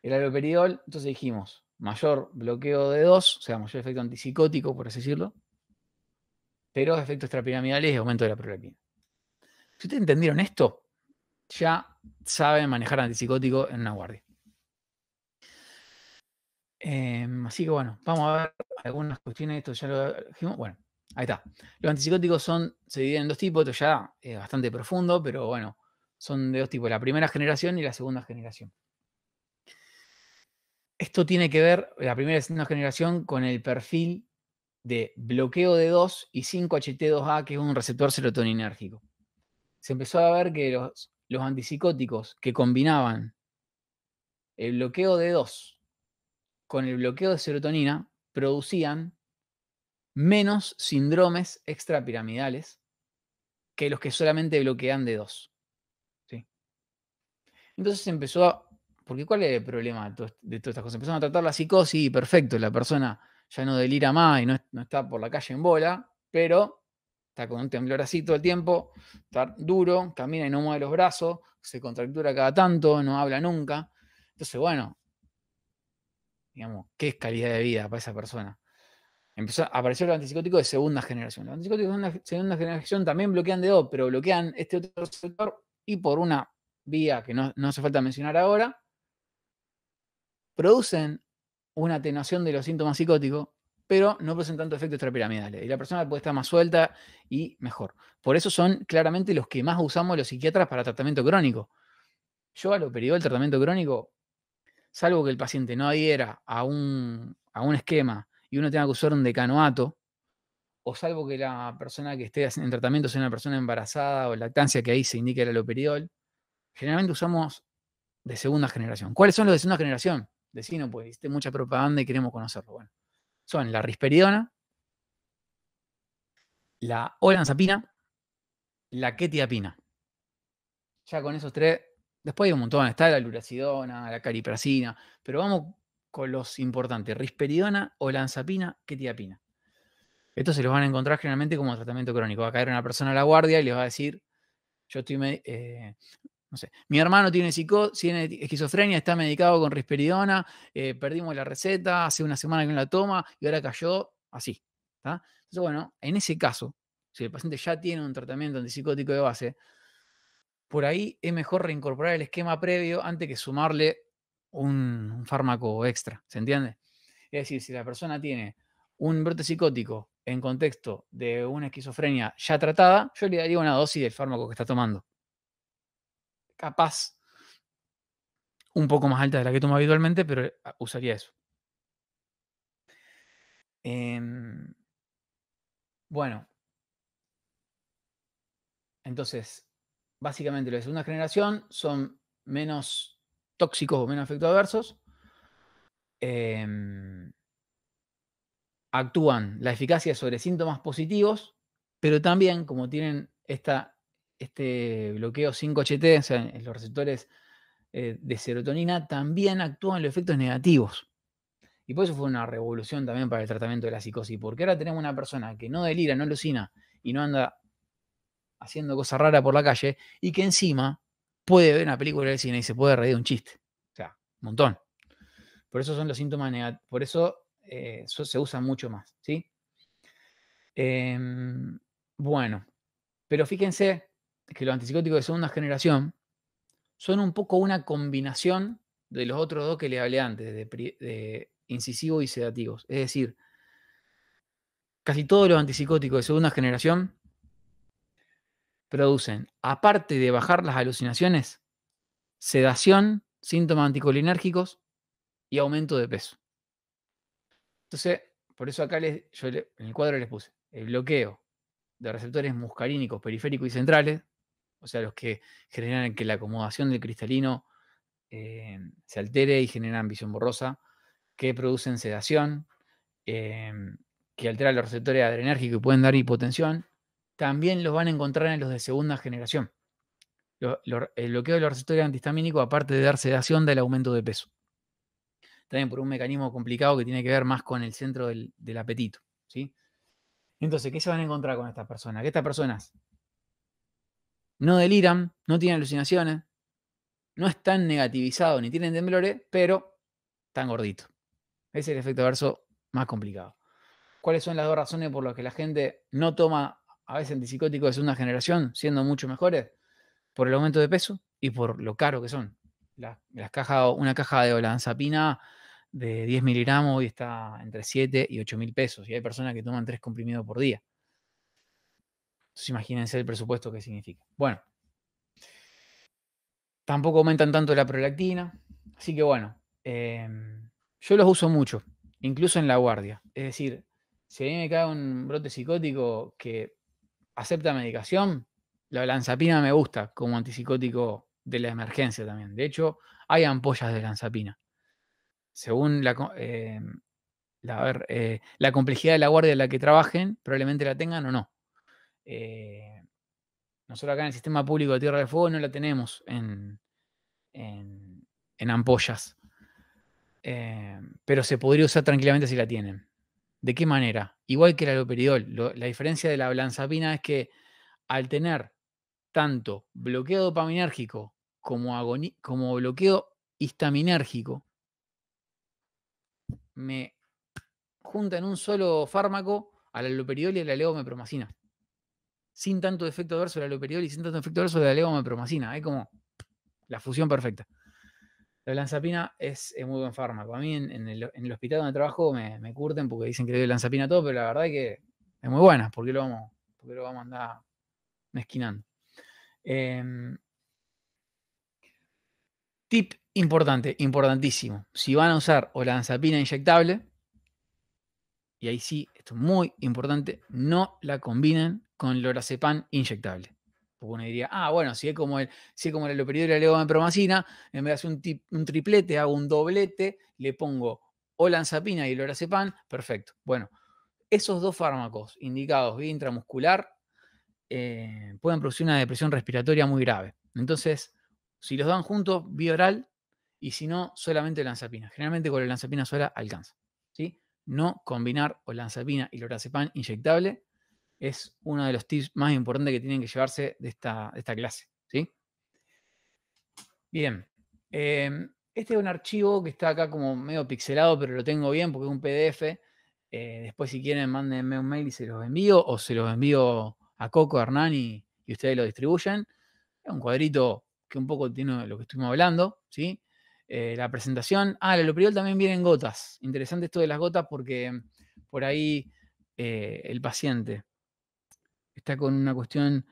El haloperidol, entonces dijimos, mayor bloqueo de 2, o sea, mayor efecto antipsicótico, por así decirlo, pero efectos extrapiramidales y aumento de la prolactina. Si ustedes entendieron esto, ya saben manejar antipsicótico en una guardia. Así que bueno, vamos a ver algunas cuestiones. Esto ya lo dijimos. Bueno, ahí está. Los antipsicóticos se dividen en dos tipos. Esto ya es bastante profundo, pero bueno, son de dos tipos: la primera generación y la segunda generación. Esto tiene que ver, la primera y segunda generación, con el perfil de bloqueo de 2 y 5-HT2A, que es un receptor serotoninérgico. Se empezó a ver que los antipsicóticos que combinaban el bloqueo de 2 con el bloqueo de serotonina producían menos síndromes extrapiramidales que los que solamente bloquean de 2. ¿Sí? Entonces se empezó a... Porque ¿cuál es el problema de todas estas cosas? Empezaron a tratar la psicosis y perfecto, la persona ya no delira más y no está por la calle en bola, pero está con un temblor así todo el tiempo, está duro, camina y no mueve los brazos, se contractura cada tanto, no habla nunca. Entonces, bueno, digamos, ¿qué es calidad de vida para esa persona? apareció el antipsicótico de segunda generación. Los antipsicóticos de segunda generación también bloquean D2, pero bloquean este otro receptor y por una vía que no hace falta mencionar ahora, producen una atenuación de los síntomas psicóticos, pero no producen tanto efectos extrapiramidales. Y la persona puede estar más suelta y mejor. Por eso son claramente los que más usamos los psiquiatras para tratamiento crónico. Yo haloperidol, el tratamiento crónico, salvo que el paciente no adhiera a un esquema y uno tenga que usar un decanoato, o salvo que la persona que esté en tratamiento sea una persona embarazada o lactancia, que ahí se indique el haloperidol, generalmente usamos de segunda generación. ¿Cuáles son los de segunda generación? Decino, pues, hiciste mucha propaganda y queremos conocerlo. Bueno, son la risperidona, la olanzapina, la quetiapina. Ya con esos tres, después hay un montón, está la luracidona, la cariprazina, pero vamos con los importantes, risperidona, olanzapina, quetiapina. Estos se los van a encontrar generalmente como tratamiento crónico. Va a caer una persona a la guardia y les va a decir, yo estoy, no sé, mi hermano tiene esquizofrenia, está medicado con risperidona, perdimos la receta, hace una semana que no la toma y ahora cayó así. ¿Tá? Entonces, bueno, en ese caso, si el paciente ya tiene un tratamiento antipsicótico de base, por ahí es mejor reincorporar el esquema previo antes que sumarle un fármaco extra, ¿se entiende? Es decir, si la persona tiene un brote psicótico en contexto de una esquizofrenia ya tratada, yo le daría una dosis del fármaco que está tomando. Capaz un poco más alta de la que toma habitualmente, pero usaría eso. Bueno, entonces, básicamente los de segunda generación son menos tóxicos o menos efectos adversos. Actúan la eficacia sobre síntomas positivos, pero también, como tienen este bloqueo 5-HT, o sea, en los receptores de serotonina, también actúan los efectos negativos. Y por eso fue una revolución también para el tratamiento de la psicosis, porque ahora tenemos una persona que no delira, no alucina y no anda haciendo cosas raras por la calle, y que encima puede ver una película del cine y se puede reír de un chiste. O sea, un montón. Por eso son los síntomas negativos, por eso se usa mucho más, ¿sí? Bueno, pero fíjense que los antipsicóticos de segunda generación son un poco una combinación de los otros dos que le hablé antes, de incisivos y sedativos. Es decir, casi todos los antipsicóticos de segunda generación producen, aparte de bajar las alucinaciones, sedación, síntomas anticolinérgicos y aumento de peso. Entonces, por eso acá en el cuadro les puse el bloqueo de receptores muscarínicos, periféricos y centrales, o sea, los que generan que la acomodación del cristalino se altere y generan visión borrosa, que producen sedación, que alteran los receptores adrenérgicos y pueden dar hipotensión, también los van a encontrar en los de segunda generación. El bloqueo de los receptores antihistamínicos, aparte de dar sedación, da el aumento de peso. También por un mecanismo complicado que tiene que ver más con el centro del apetito, ¿sí? Entonces, ¿qué se van a encontrar con estas personas? Que estas personas no deliran, no tienen alucinaciones, no están negativizados ni tienen temblores, pero están gorditos. Ese es el efecto adverso más complicado. ¿Cuáles son las dos razones por las que la gente no toma a veces antipsicóticos de segunda generación, siendo mucho mejores? Por el aumento de peso y por lo caro que son. Una caja de olanzapina de 10 miligramos hoy está entre 7 y 8 mil pesos. Y hay personas que toman 3 comprimidos por día. Entonces imagínense el presupuesto que significa. Bueno, tampoco aumentan tanto la prolactina. Así que bueno, yo los uso mucho, incluso en la guardia. Es decir, si a mí me cae un brote psicótico que acepta medicación, la olanzapina me gusta como antipsicótico de la emergencia también. De hecho, hay ampollas de olanzapina. Según la complejidad de la guardia en la que trabajen, probablemente la tengan o no. Nosotros acá en el sistema público de Tierra del Fuego no la tenemos en ampollas. Pero se podría usar tranquilamente si la tienen. ¿De qué manera? Igual que el haloperidol. La diferencia de la olanzapina es que al tener tanto bloqueo dopaminérgico como bloqueo histaminérgico, me junta en un solo fármaco al haloperidol y a la levomepromacina. Sin tanto efecto adverso del haloperidol y sin tanto efecto adverso de la levomepromacina. Es como la fusión perfecta. La olanzapina es muy buen fármaco. A mí en el hospital donde trabajo me curten porque dicen que le doy olanzapina a todo, pero la verdad es que es muy buena. ¿Por qué lo vamos a andar mezquinando? Tip importante, importantísimo. Si van a usar olanzapina inyectable, y ahí sí, esto es muy importante, no la combinen con lorazepam inyectable. Porque uno diría, bueno, si es como el haloperidol y la levomepromacina, en vez de hacer un triplete, hago un doblete, le pongo olanzapina y lorazepam, perfecto. Bueno, esos dos fármacos indicados vía intramuscular pueden producir una depresión respiratoria muy grave. Entonces, si los dan juntos, vía oral, y si no, solamente olanzapina. Generalmente con la olanzapina sola alcanza. ¿Sí? No combinar olanzapina y lorazepam inyectable es uno de los tips más importantes que tienen que llevarse de esta clase. ¿Sí? Bien. Este es un archivo que está acá como medio pixelado, pero lo tengo bien porque es un PDF. Después, si quieren, mándenme un mail y se los envío, o se los envío a Coco, a Hernán, y ustedes lo distribuyen. Es un cuadrito que un poco tiene lo que estuvimos hablando, ¿sí? La presentación. El haloperidol también viene en gotas. Interesante esto de las gotas porque por ahí el paciente está con una cuestión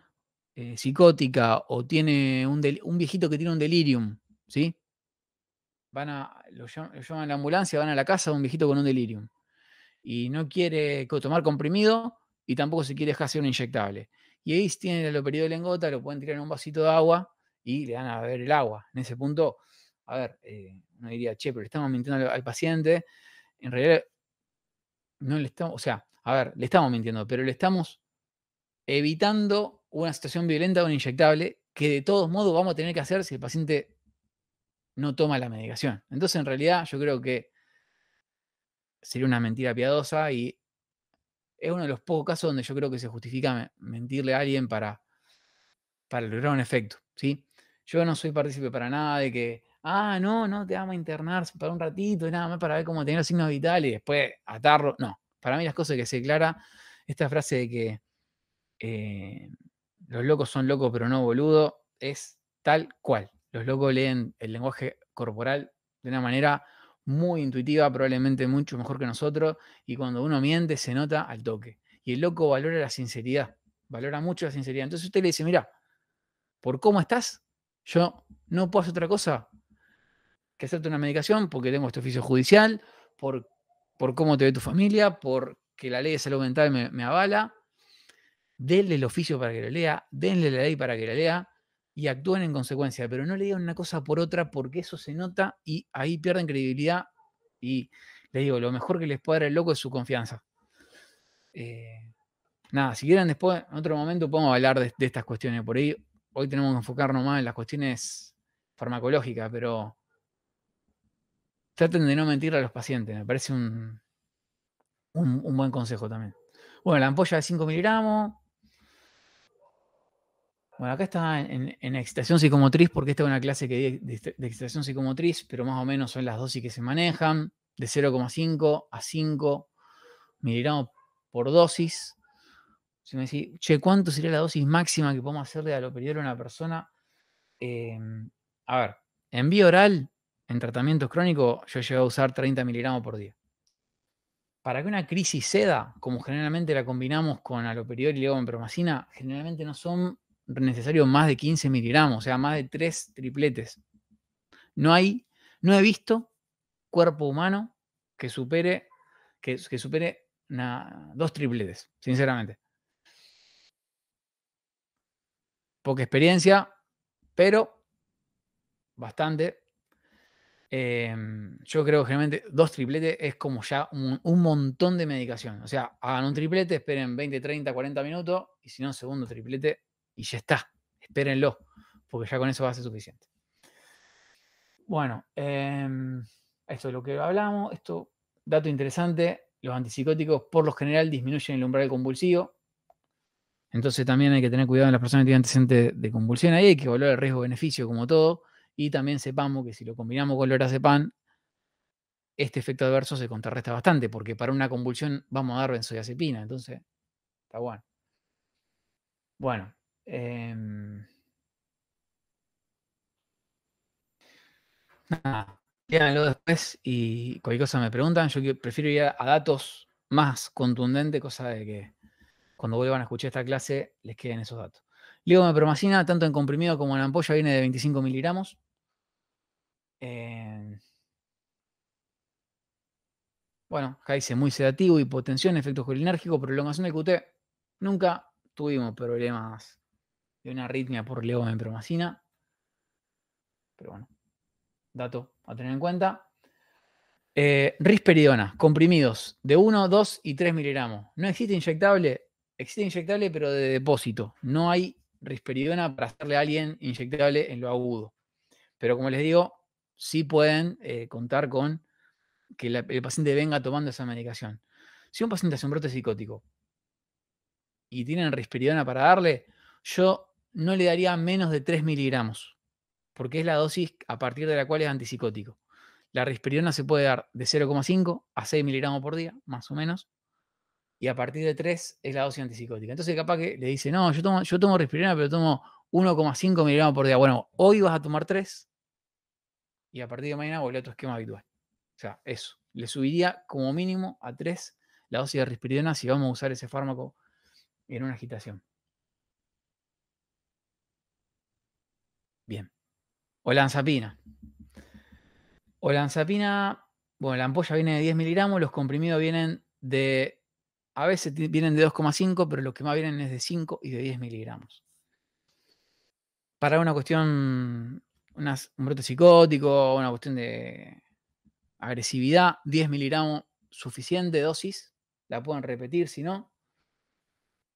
psicótica o tiene un viejito que tiene un delirium, ¿sí? Lo llaman a la ambulancia, van a la casa de un viejito con un delirium y no quiere tomar comprimido y tampoco se quiere dejar hacer un inyectable. Y ahí tienen el haloperidol en gota, lo pueden tirar en un vasito de agua y le dan a beber el agua. En ese punto, uno diría, che, pero le estamos mintiendo al paciente. En realidad, no le estamos, le estamos mintiendo, pero le estamos evitando una situación violenta de un inyectable que de todos modos vamos a tener que hacer si el paciente no toma la medicación. Entonces, en realidad, yo creo que sería una mentira piadosa y es uno de los pocos casos donde yo creo que se justifica mentirle a alguien para lograr un efecto, ¿sí? Yo no soy partícipe para nada de que, no, te vamos a internar para un ratito y nada más para ver cómo tener los signos vitales y después atarlo. No, para mí las cosas que se declara, esta frase de que los locos son locos pero no boludo, es tal cual. Los locos leen el lenguaje corporal de una manera muy intuitiva, probablemente mucho mejor que nosotros, y cuando uno miente se nota al toque. Y el loco valora la sinceridad, valora mucho la sinceridad. Entonces usted le dice, mira, por cómo estás, yo no puedo hacer otra cosa que hacerte una medicación porque tengo este oficio judicial, por cómo te ve tu familia, porque la ley de salud mental me avala. Denle el oficio para que lo lea, denle la ley para que la lea y actúen en consecuencia, pero no le digan una cosa por otra porque eso se nota y ahí pierden credibilidad. Y les digo, lo mejor que les puede dar el loco es su confianza. Nada, si quieren después, en otro momento podemos hablar de estas cuestiones. Por ahí, hoy tenemos que enfocarnos más en las cuestiones farmacológicas, pero traten de no mentirle a los pacientes. Me parece un buen consejo también. Bueno, la ampolla de 5 miligramos. Bueno, acá está en excitación psicomotriz, porque esta es una clase que de excitación psicomotriz, pero más o menos son las dosis que se manejan, de 0,5 a 5 miligramos por dosis. Si me decís, che, ¿cuánto sería la dosis máxima que podemos hacer de haloperidol a una persona? A ver, en vía oral, en tratamientos crónicos, yo llego a usar 30 miligramos por día. Para que una crisis ceda, como generalmente la combinamos con haloperidol y levomepromacina, generalmente no son necesarios más de 15 miligramos, o sea, más de 3 tripletes. No he visto cuerpo humano que supere 2 tripletes, sinceramente. Poca experiencia, pero bastante. Yo creo que generalmente 2 tripletes es como ya un montón de medicación. O sea, hagan un triplete, esperen 20, 30, 40 minutos, y si no, segundo triplete, y ya está. Espérenlo, porque ya con eso va a ser suficiente. Bueno, esto es lo que hablamos. Esto, dato interesante, los antipsicóticos por lo general disminuyen el umbral convulsivo. Entonces también hay que tener cuidado en las personas que tienen antecedentes de convulsión. Ahí hay que evaluar el riesgo-beneficio como todo. Y también sepamos que si lo combinamos con lorazepam, este efecto adverso se contrarresta bastante, porque para una convulsión vamos a dar benzodiazepina, entonces está bueno. Bueno, nada, léanlo después y cualquier cosa me preguntan. Yo prefiero ir a datos más contundentes, cosa de que cuando vuelvan a escuchar esta clase les queden esos datos. Levomepromacina, tanto en comprimido como en ampolla, viene de 25 miligramos. Bueno, acá dice muy sedativo, hipotensión, efecto colinérgico, prolongación del QT. Nunca tuvimos problemas de una arritmia por levomepromacina. Pero bueno, dato a tener en cuenta. Risperidona, comprimidos de 1, 2 y 3 miligramos. No existe inyectable, existe inyectable pero de depósito. No hay risperidona para hacerle a alguien inyectable en lo agudo. Pero como les digo, sí pueden contar con que el paciente venga tomando esa medicación. Si un paciente hace un brote psicótico y tienen risperidona para darle, yo no le daría menos de 3 miligramos, porque es la dosis a partir de la cual es antipsicótico. La risperidona se puede dar de 0,5 a 6 miligramos por día, más o menos, y a partir de 3 es la dosis antipsicótica. Entonces capaz que le dice, no, yo tomo risperidona, pero tomo 1,5 miligramos por día. Bueno, hoy vas a tomar 3 y a partir de mañana vuelve a tu esquema habitual. O sea, eso. Le subiría como mínimo a 3 la dosis de risperidona si vamos a usar ese fármaco en una agitación. Bien. Olanzapina. Olanzapina, bueno, la ampolla viene de 10 miligramos, los comprimidos vienen de, a veces vienen de 2,5, pero los que más vienen es de 5 y de 10 miligramos. Para una cuestión, un brote psicótico, una cuestión de agresividad, 10 miligramos, suficiente dosis, la pueden repetir si no.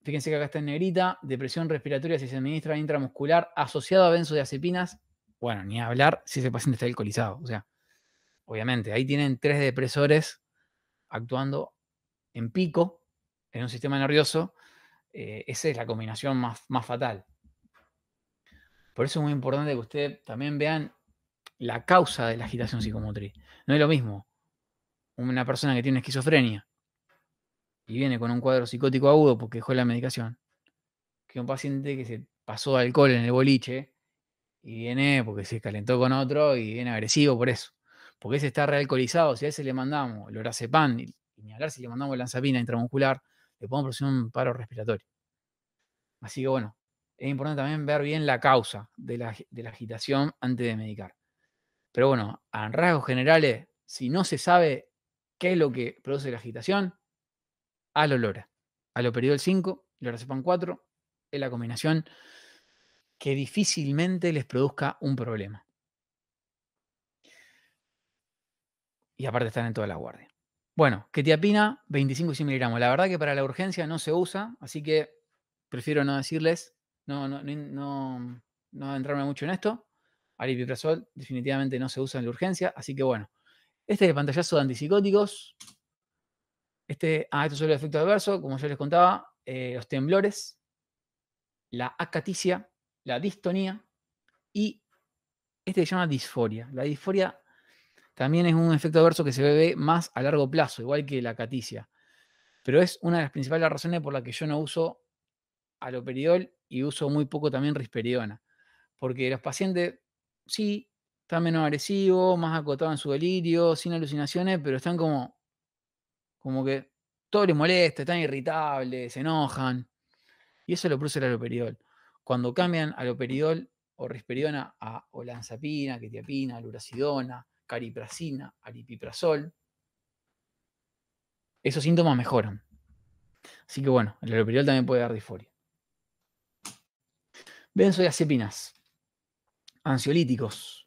Fíjense que acá está en negrita, depresión respiratoria si se administra intramuscular asociado a benzodiazepinas. Bueno, ni hablar si ese paciente está alcoholizado. O sea, obviamente, ahí tienen 3 depresores actuando en pico en un sistema nervioso. Esa es la combinación más fatal. Por eso es muy importante que ustedes también vean la causa de la agitación psicomotriz. No es lo mismo una persona que tiene esquizofrenia y viene con un cuadro psicótico agudo porque dejó la medicación, que un paciente que se pasó de alcohol en el boliche y viene porque se calentó con otro y viene agresivo por eso. Porque ese está realcoholizado. Si a ese le mandamos el lorazepam y ni hablar si le mandamos olanzapina intramuscular, le podemos producir un paro respiratorio. Así que bueno, es importante también ver bien la causa de la agitación antes de medicar. Pero bueno, a rasgos generales, si no se sabe qué es lo que produce la agitación, alolora. Haloperidol 5, lorazepam 4, es la combinación que difícilmente les produzca un problema. Y aparte están en toda la guardia. Bueno, quetiapina, 25 y 100 miligramos. La verdad que para la urgencia no se usa, así que prefiero no decirles, no adentrarme mucho en esto. Aripiprazol definitivamente no se usa en la urgencia, así que bueno. Este es el pantallazo de antipsicóticos. Esto es el efecto adverso, como ya les contaba, los temblores, la acaticia, la distonía y este se llama disforia. La disforia también es un efecto adverso que se ve más a largo plazo, igual que la acaticia. Pero es una de las principales razones por las que yo no uso haloperidol y uso muy poco también risperidona. Porque los pacientes, sí, están menos agresivos, más acotados en su delirio, sin alucinaciones, pero están como que todo les molesta, están irritables, se enojan. Y eso lo produce el haloperidol. Cuando cambian haloperidol o risperidona a olanzapina, quetiapina, lurasidona, cariprazina, aripiprazol, esos síntomas mejoran. Así que bueno, el haloperidol también puede dar disforia. Benzodiazepinas, ansiolíticos,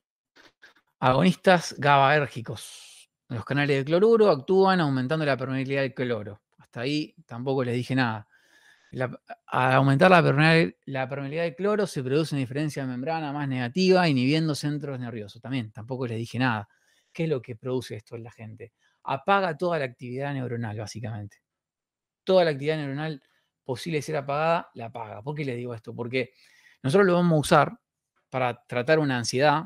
agonistas GABAérgicos. Los canales de cloruro actúan aumentando la permeabilidad del cloro. Hasta ahí tampoco les dije nada. Al aumentar la permeabilidad del cloro se produce una diferencia de membrana más negativa, inhibiendo centros nerviosos. También tampoco les dije nada. ¿Qué es lo que produce esto en la gente? Apaga toda la actividad neuronal, básicamente. Toda la actividad neuronal posible de ser apagada, la apaga. ¿Por qué les digo esto? Porque nosotros lo vamos a usar para tratar una ansiedad,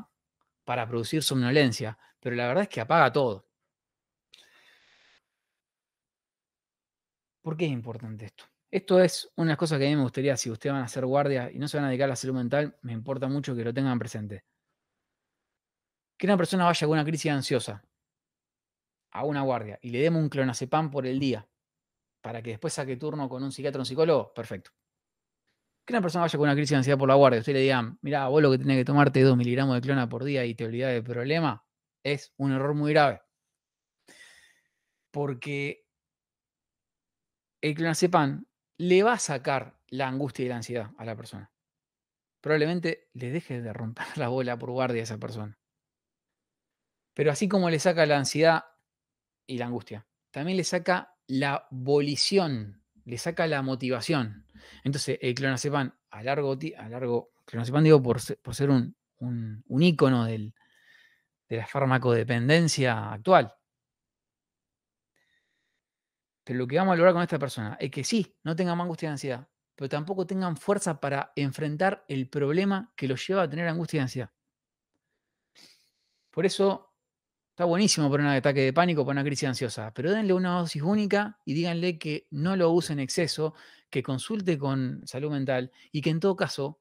para producir somnolencia, pero la verdad es que apaga todo. ¿Por qué es importante esto? Esto es una de las cosas que a mí me gustaría, si ustedes van a hacer guardia y no se van a dedicar a la salud mental, me importa mucho que lo tengan presente. Que una persona vaya con una crisis ansiosa a una guardia y le demos un clonazepam por el día para que después saque turno con un psiquiatra o un psicólogo, perfecto. Que una persona vaya con una crisis de ansiedad por la guardia y usted le diga, mirá, vos lo que tenés que tomarte 2 miligramos de clona por día y te olvidás del problema, es un error muy grave. Porque el clonazepam le va a sacar la angustia y la ansiedad a la persona. Probablemente le deje de romper la bola por guardia a esa persona. Pero así como le saca la ansiedad y la angustia, también le saca la volición, le saca la motivación. Entonces, el clonazepam clonazepam digo por ser un ícono de la farmacodependencia actual. Pero lo que vamos a lograr con esta persona es que sí, no tengan más angustia y ansiedad, pero tampoco tengan fuerza para enfrentar el problema que los lleva a tener angustia y ansiedad. Por eso está buenísimo para un ataque de pánico, para una crisis ansiosa, pero denle una dosis única y díganle que no lo use en exceso, que consulte con salud mental y que en todo caso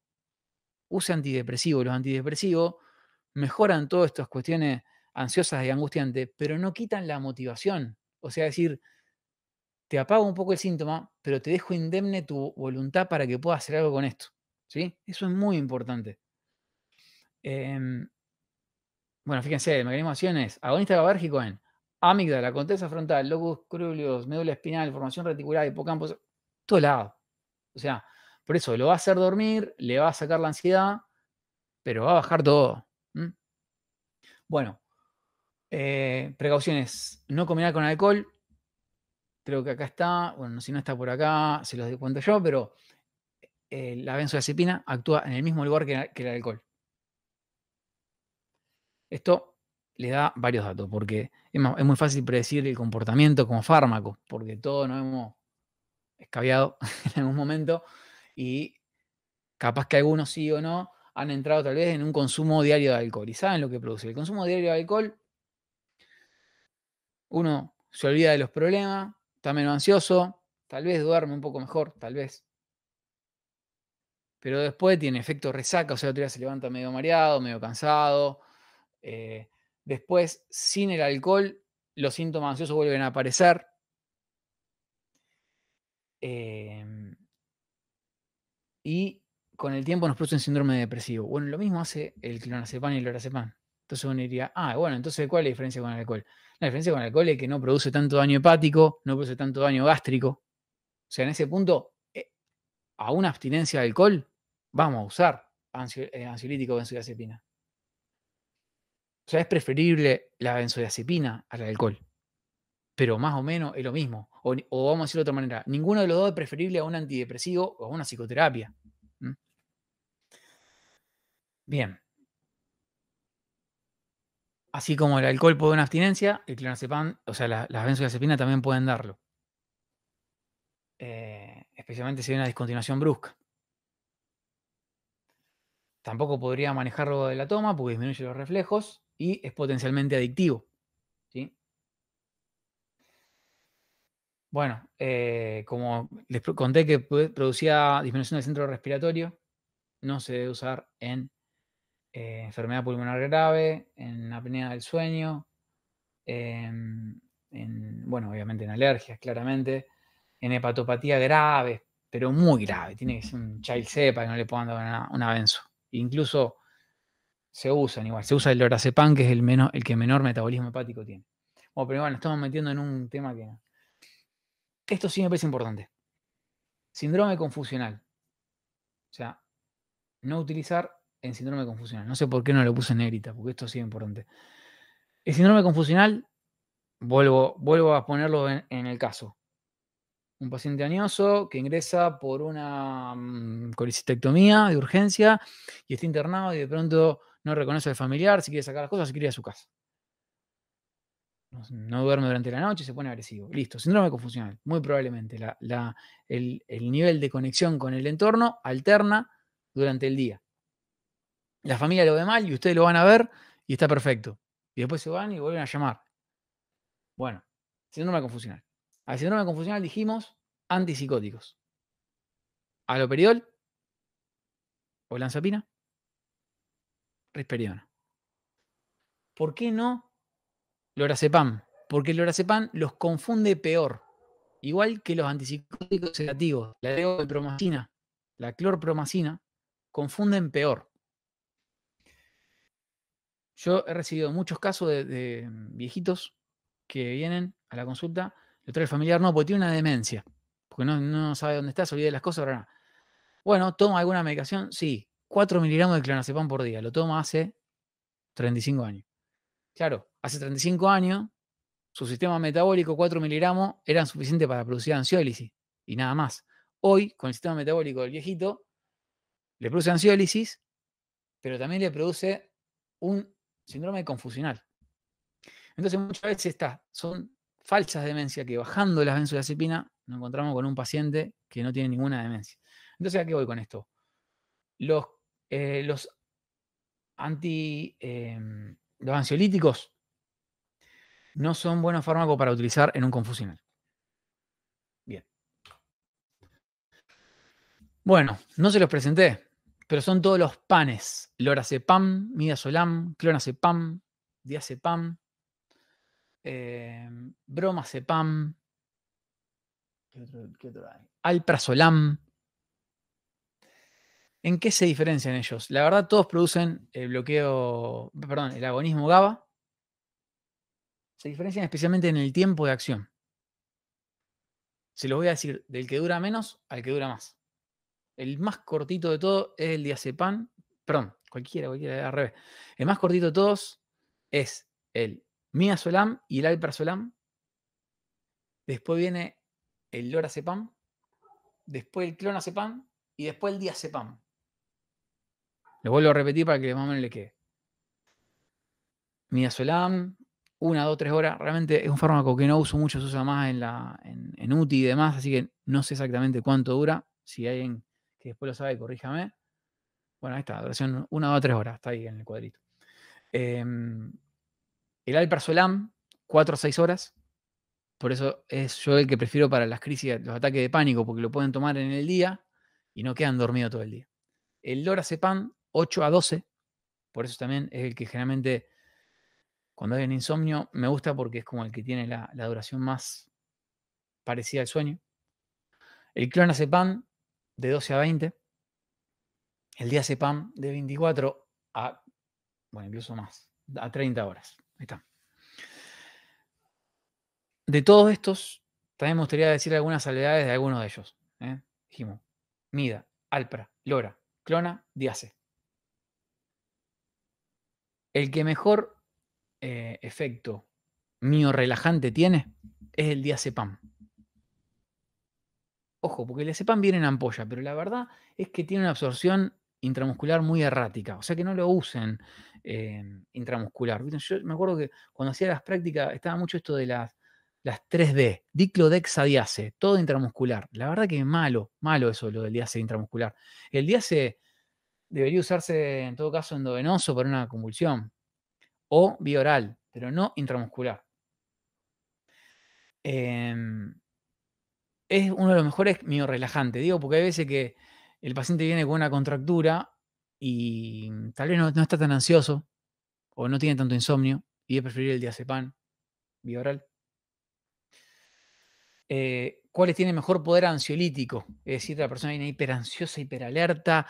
use antidepresivos. Los antidepresivos mejoran todas estas cuestiones ansiosas y angustiantes, pero no quitan la motivación. O sea, decir, te apago un poco el síntoma, pero te dejo indemne tu voluntad para que puedas hacer algo con esto. ¿Sí? Eso es muy importante. Bueno, fíjense, el mecanismo de acción es agonista GABAérgico en amígdala, corteza frontal, locus coeruleus, médula espinal, formación reticular, hipocampo, todo lado. O sea, por eso lo va a hacer dormir, le va a sacar la ansiedad, pero va a bajar todo. Bueno, precauciones, no combinar con alcohol. Creo que acá está, bueno, si no está por acá, se los cuento yo, pero la benzodiazepina actúa en el mismo lugar que el alcohol. Esto le da varios datos, porque es muy fácil predecir el comportamiento como fármaco, porque todos nos hemos escabiado en algún momento y capaz que algunos sí o no han entrado tal vez en un consumo diario de alcohol. ¿Y saben lo que produce? El consumo diario de alcohol, uno se olvida de los problemas, está menos ansioso, tal vez duerme un poco mejor, tal vez. Pero después tiene efecto resaca, o sea, otro día se levanta medio mareado, medio cansado. Después, sin el alcohol, los síntomas ansiosos vuelven a aparecer. Y con el tiempo nos produce un síndrome depresivo. Bueno, lo mismo hace el clonazepam y el lorazepam. Entonces uno diría, bueno, entonces ¿cuál es la diferencia con el alcohol? La diferencia con el alcohol es que no produce tanto daño hepático, no produce tanto daño gástrico. O sea, en ese punto, a una abstinencia de alcohol, vamos a usar ansiolítico o benzodiazepina. O sea, es preferible la benzodiazepina al alcohol, pero más o menos es lo mismo. O vamos a decirlo de otra manera, ninguno de los dos es preferible a un antidepresivo o a una psicoterapia. Bien. Así como el alcohol puede dar una abstinencia, el clonazepam, o sea, las benzodiazepinas también pueden darlo. Especialmente si hay una discontinuación brusca. Tampoco podría manejarlo de la toma porque disminuye los reflejos y es potencialmente adictivo. ¿Sí? Bueno, como les conté que producía disminución del centro respiratorio, no se debe usar en enfermedad pulmonar grave, en apnea del sueño, bueno, obviamente en alergias, claramente, en hepatopatía grave, pero muy grave. Tiene que ser un child cepa que no le puedan dar una benzo. Incluso se usan igual. Se usa el lorazepam, que es el que menor metabolismo hepático tiene. Bueno, pero bueno, estamos metiendo en un tema que no. Esto sí me parece importante. Síndrome confusional. O sea, no utilizar en síndrome confusional. No sé por qué no lo puse en negrita, porque esto sí es importante. El síndrome confusional, vuelvo a ponerlo en el caso. Un paciente añoso que ingresa por una colecistectomía de urgencia y está internado y de pronto no reconoce al familiar, si quiere sacar las cosas, se quiere ir a su casa. No duerme durante la noche, se pone agresivo. Listo, síndrome confusional. Muy probablemente el nivel de conexión con el entorno alterna durante el día. La familia lo ve mal y ustedes lo van a ver y está perfecto. Y después se van y vuelven a llamar. Bueno, síndrome confusional. Al síndrome confusional dijimos Antipsicóticos. Haloperidol, olanzapina, risperidona. ¿Por qué no lorazepam? Porque el lorazepam los confunde peor. Igual que los antipsicóticos sedativos, la levopromacina, la clorpromacina, confunden peor. Yo he recibido muchos casos de viejitos que vienen a la consulta, le trae el familiar, no, porque tiene una demencia, porque no sabe dónde está, se olvida de las cosas, ahora. Bueno, ¿toma alguna medicación? Sí, 4 miligramos de clonazepam por día, lo toma hace 35 años. Claro, hace 35 años, su sistema metabólico, 4 miligramos, eran suficientes para producir ansiólisis y nada más. Hoy, con el sistema metabólico del viejito, le produce ansiólisis, pero también le produce un síndrome confusional. Entonces, muchas veces son falsas demencias que bajando las benzodiazepinas nos encontramos con un paciente que no tiene ninguna demencia. Entonces, ¿a qué voy con esto? Los ansiolíticos no son buenos fármacos para utilizar en un confusional. Bien. Bueno, no se los presenté, pero son todos los panes. Lorazepam, midazolam, clonazepam, diazepam, bromazepam, ¿qué otro hay? Alprazolam. ¿En qué se diferencian ellos? La verdad, todos producen el agonismo GABA. Se diferencian especialmente en el tiempo de acción. Se los voy a decir del que dura menos al que dura más. El más cortito de todo es el diazepam. Perdón, cualquiera, al revés. El más cortito de todos es el midazolam y el alprazolam. Después viene el lorazepam. Después el clonazepam. Y después el diazepam. Lo vuelvo a repetir para que más o menos le quede. Midazolam, 1, 2, 3 horas. Realmente es un fármaco que no uso mucho, se usa más en UTI y demás, así que no sé exactamente cuánto dura. Si hay alguien que después lo sabe, corríjame. Bueno, ahí está, duración 1, 2, 3 horas, está ahí en el cuadrito. El alprazolam, 4 a 6 horas. Por eso es yo el que prefiero para las crisis, los ataques de pánico, porque lo pueden tomar en el día y no quedan dormidos todo el día. El lorazepam, 8 a 12. Por eso también es el que generalmente, cuando hay un insomnio, me gusta porque es como el que tiene la duración más parecida al sueño. El clonazepam, de 12 a 20. El diazepam, de 24 a, bueno, incluso más, a 30 horas. Ahí está. De todos estos, también me gustaría decir algunas salvedades de algunos de ellos. Dijimos, Mida, Alpra, Lora, Clona, Diace. El que mejor efecto mío relajante tiene es el diazepam. Ojo, porque el diazepam viene en ampolla, pero la verdad es que tiene una absorción intramuscular muy errática. O sea que no lo usen intramuscular. Yo me acuerdo que cuando hacía las prácticas estaba mucho esto de las 3D, diclodexadiace, todo intramuscular. La verdad que es malo eso, lo del diace intramuscular. El diace debería usarse en todo caso endovenoso para una convulsión o vía oral, pero no intramuscular. Es uno de los mejores miorelajantes, digo, porque hay veces que el paciente viene con una contractura y tal vez no está tan ansioso o no tiene tanto insomnio y es preferible el diazepam vía oral. ¿Cuáles tienen mejor poder ansiolítico? Es decir, la persona viene hiperansiosa, hiperalerta,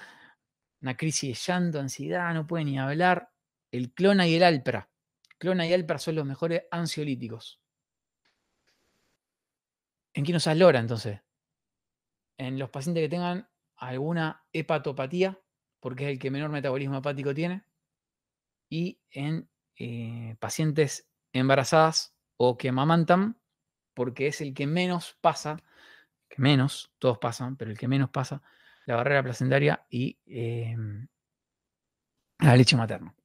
una crisis de llanto, ansiedad, no puede ni hablar. El clona y el alpra. Clona y alpra son los mejores ansiolíticos. ¿En quién usas Lora entonces? En los pacientes que tengan alguna hepatopatía, porque es el que menor metabolismo hepático tiene, y en pacientes embarazadas o que amamantan, porque es el que menos pasa, que menos, todos pasan, pero el que menos pasa la barrera placentaria y la leche materna.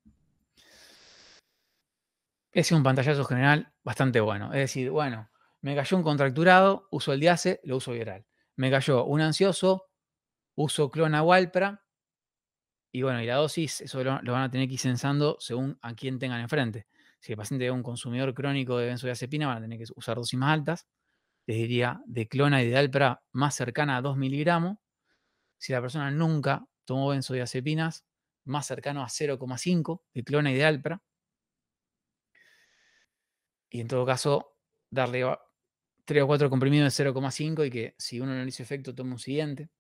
Es un pantallazo general bastante bueno. Es decir, bueno, me cayó un contracturado, uso el diace, lo uso viral. Me cayó un ansioso, uso clona o alpra. Y bueno, y la dosis, eso lo van a tener que ir censando según a quién tengan enfrente. Si el paciente es un consumidor crónico de benzodiazepina, van a tener que usar dosis más altas. les diría de clona y de alpra más cercana a 2 miligramos. Si la persona nunca tomó benzodiazepinas, más cercano a 0,5 de clona y de alpra. Y en todo caso, darle 3 o 4 comprimidos de 0,5 y que si uno no le hizo efecto, tome un siguiente.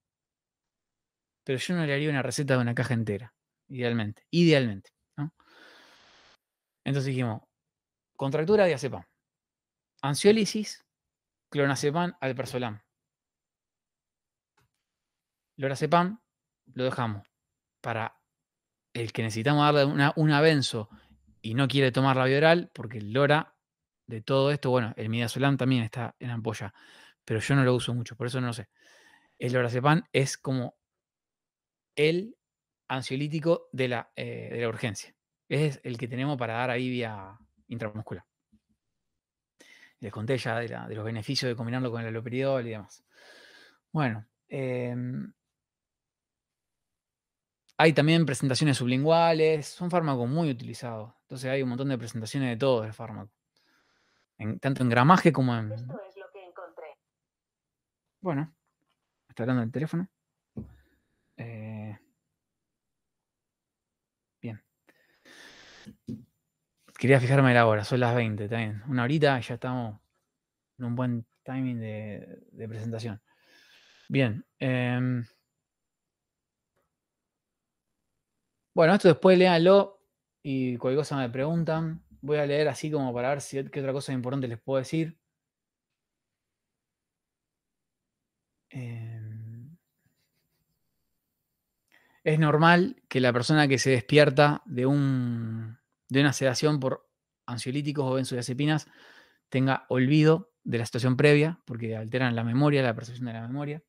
Pero yo no le haría una receta de una caja entera, idealmente. Idealmente, ¿no? Entonces dijimos, contractura, diazepam. Ansiólisis, clonazepam, alprazolam. Lorazepam lo dejamos para el que necesitamos darle una benzo y no quiere tomar la vía oral, porque el Lora de todo esto, bueno, el midazolam también está en ampolla, pero yo no lo uso mucho, por eso no lo sé. El lorazepam es como el ansiolítico de la urgencia. Es el que tenemos para dar ahí vía intramuscular. Les conté ya de los beneficios de combinarlo con el haloperidol y demás. Bueno, hay también presentaciones sublinguales, son fármacos muy utilizados. Entonces hay un montón de presentaciones de todo el fármaco. Tanto en gramaje como en... Esto es lo que encontré. Bueno, está hablando del teléfono. Bien. Quería fijarme la hora, son las 20 también. Una horita y ya estamos en un buen timing de presentación. Bien. Bueno, esto después léanlo y cualquier cosa me preguntan. Voy a leer así como para ver qué otra cosa importante les puedo decir. Es normal que la persona que se despierta de una sedación por ansiolíticos o benzodiazepinas tenga olvido de la situación previa, porque alteran la memoria, la percepción de la memoria.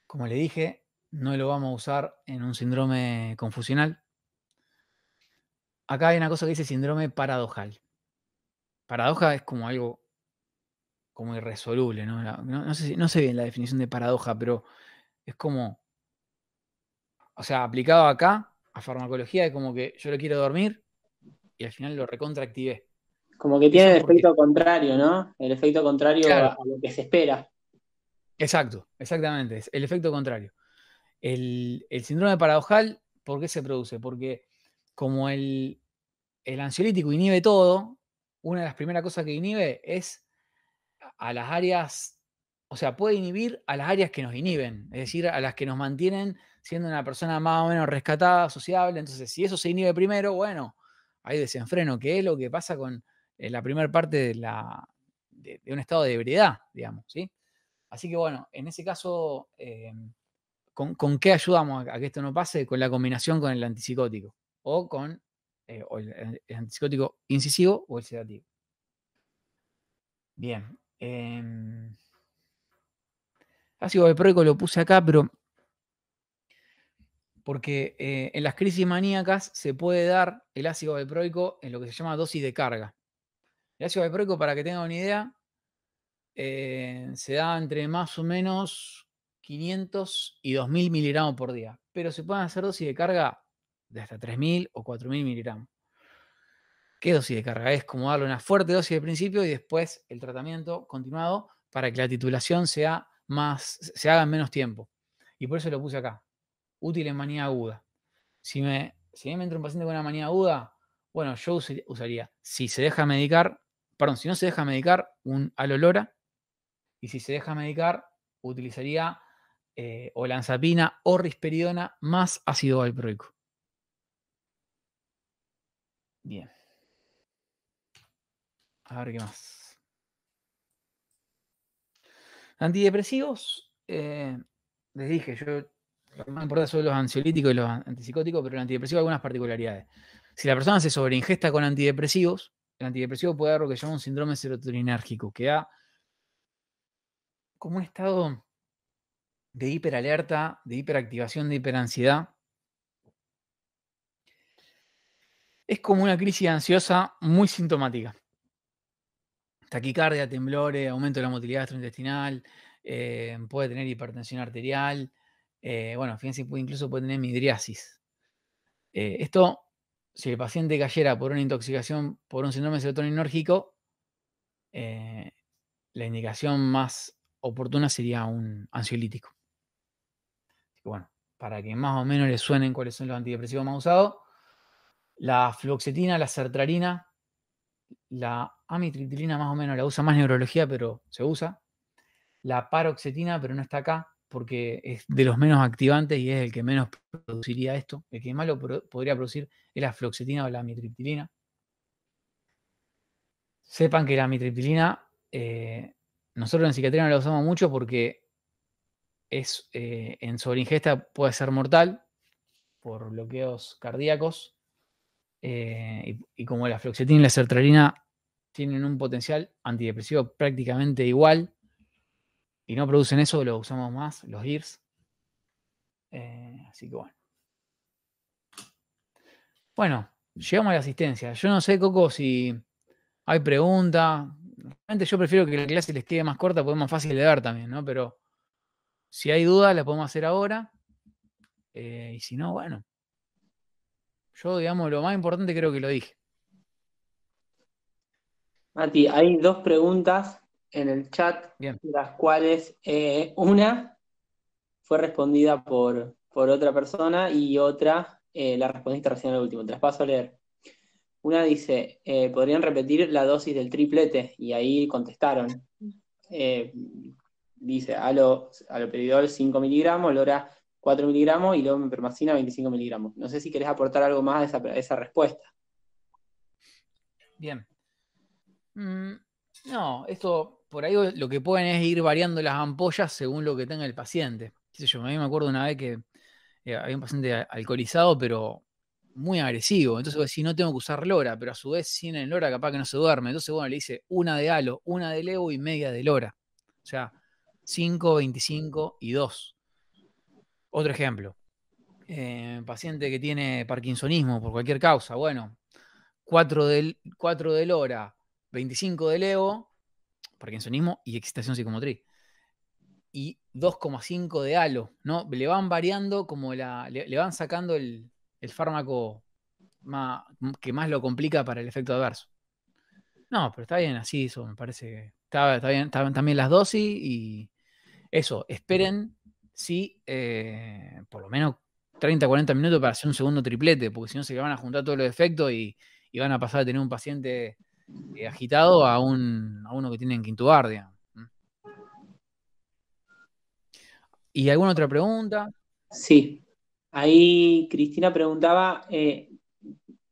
Como le dije, no lo vamos a usar en un síndrome confusional. Acá hay una cosa que dice síndrome paradojal. Paradoja es como algo como irresoluble, ¿no? No sé bien la definición de paradoja, pero es como, o sea, aplicado acá a farmacología es como que yo lo quiero dormir y al final lo recontraactivé. Como que ¿Y tiene eso el por qué? efecto contrario, ¿no? El efecto contrario Claro, a lo que se espera. exacto, exactamente, es el efecto contrario. El síndrome paradojal, ¿por qué se produce? Porque como el ansiolítico inhibe todo, una de las primeras cosas que inhibe es a las áreas, o sea, puede inhibir a las áreas que nos inhiben, es decir, a las que nos mantienen siendo una persona más o menos rescatada, sociable. Entonces, si eso se inhibe primero, bueno, hay desenfreno, que es lo que pasa con la primera parte de un estado de ebriedad, digamos, ¿sí? Así que bueno, en ese caso, ¿con qué ayudamos a que esto no pase? Con la combinación con el antipsicótico o con o el antipsicótico incisivo o el sedativo. Bien. Ácido valproico lo puse acá, pero porque en las crisis maníacas se puede dar el ácido valproico en lo que se llama dosis de carga. El ácido valproico, para que tengan una idea, se da entre más o menos 500 y 2000 miligramos por día, pero se pueden hacer dosis de carga de hasta 3000 o 4000 miligramos. ¿Qué dosis de carga? Es como darle una fuerte dosis de principio y después el tratamiento continuado para que la titulación se haga en menos tiempo. Y por eso lo puse acá. Útil en manía aguda. Si me entra un paciente con una manía aguda, bueno, yo usaría, si se deja medicar, perdón, si no se deja medicar, un alolora, y si se deja medicar, utilizaría olanzapina o risperidona más ácido valproico. Bien. A ver qué más. Antidepresivos, les dije, yo lo más importante son los ansiolíticos y los antipsicóticos, pero el antidepresivo hay algunas particularidades. Si la persona se sobreingesta con antidepresivos, el antidepresivo puede dar lo que se llama un síndrome serotoninérgico, que da como un estado de hiperalerta, de hiperactivación, de hiperansiedad. Es como una crisis ansiosa muy sintomática. Taquicardia, temblores, aumento de la motilidad gastrointestinal, puede tener hipertensión arterial, bueno, fíjense, incluso puede tener midriasis. Esto, si el paciente cayera por una intoxicación por un síndrome serotoninérgico, la indicación más oportuna sería un ansiolítico. Bueno, para que más o menos les suenen cuáles son los antidepresivos más usados, la fluoxetina, la sertralina, la amitriptilina más o menos la usa más neurología, pero se usa. La paroxetina, pero no está acá, porque es de los menos activantes y es el que menos produciría esto. El que más lo podría producir es la fluoxetina o la amitriptilina. Sepan que la amitriptilina, nosotros en psiquiatría no la usamos mucho porque en sobreingesta puede ser mortal por bloqueos cardíacos. Y como la fluoxetina y la sertralina tienen un potencial antidepresivo prácticamente igual y no producen eso, lo usamos más, los IRS. Así que bueno. Bueno, llegamos a la asistencia. Yo no sé, Coco, si hay preguntas. Realmente yo prefiero que la clase les quede más corta porque es más fácil de ver también, ¿no? Pero si hay dudas, la podemos hacer ahora. Y si no, bueno. Yo, digamos, lo más importante creo que lo dije. Mati, hay dos preguntas en el chat, Bien. las cuales una fue respondida por otra persona y otra la respondiste recién al último. Te las paso a leer. Una dice, ¿podrían repetir la dosis del triplete? Y ahí contestaron. Eh, dice, aloperidol 5 miligramos, lora 4 miligramos y luego mepermacina 25 miligramos. No sé si querés aportar algo más a esa respuesta. Bien. No, esto por ahí lo que pueden es ir variando las ampollas según lo que tenga el paciente. Qué sé yo, a mí me acuerdo una vez que había un paciente alcoholizado, pero muy agresivo. Entonces, vos decís, no tengo que usar lora, pero a su vez, sin el lora, capaz que no se duerme. Entonces, bueno, le dice una de halo, una de levo y media de lora. O sea, 5, 25 y 2. Otro ejemplo. Paciente que tiene parkinsonismo por cualquier causa. Bueno, 4 de lora, 25 de levo, parkinsonismo y excitación psicomotriz. Y 2,5 de halo, ¿no? Le van variando como le van sacando el fármaco que más lo complica para el efecto adverso. No, pero está bien, así eso me parece que está bien, estaban también las dosis y eso, esperen, sí, por lo menos 30, 40 minutos para hacer un segundo triplete, porque si no se van a juntar todos los efectos y van a pasar a tener un paciente agitado a uno que tienen que intubar, digamos. ¿Y alguna otra pregunta? Sí. Ahí Cristina preguntaba,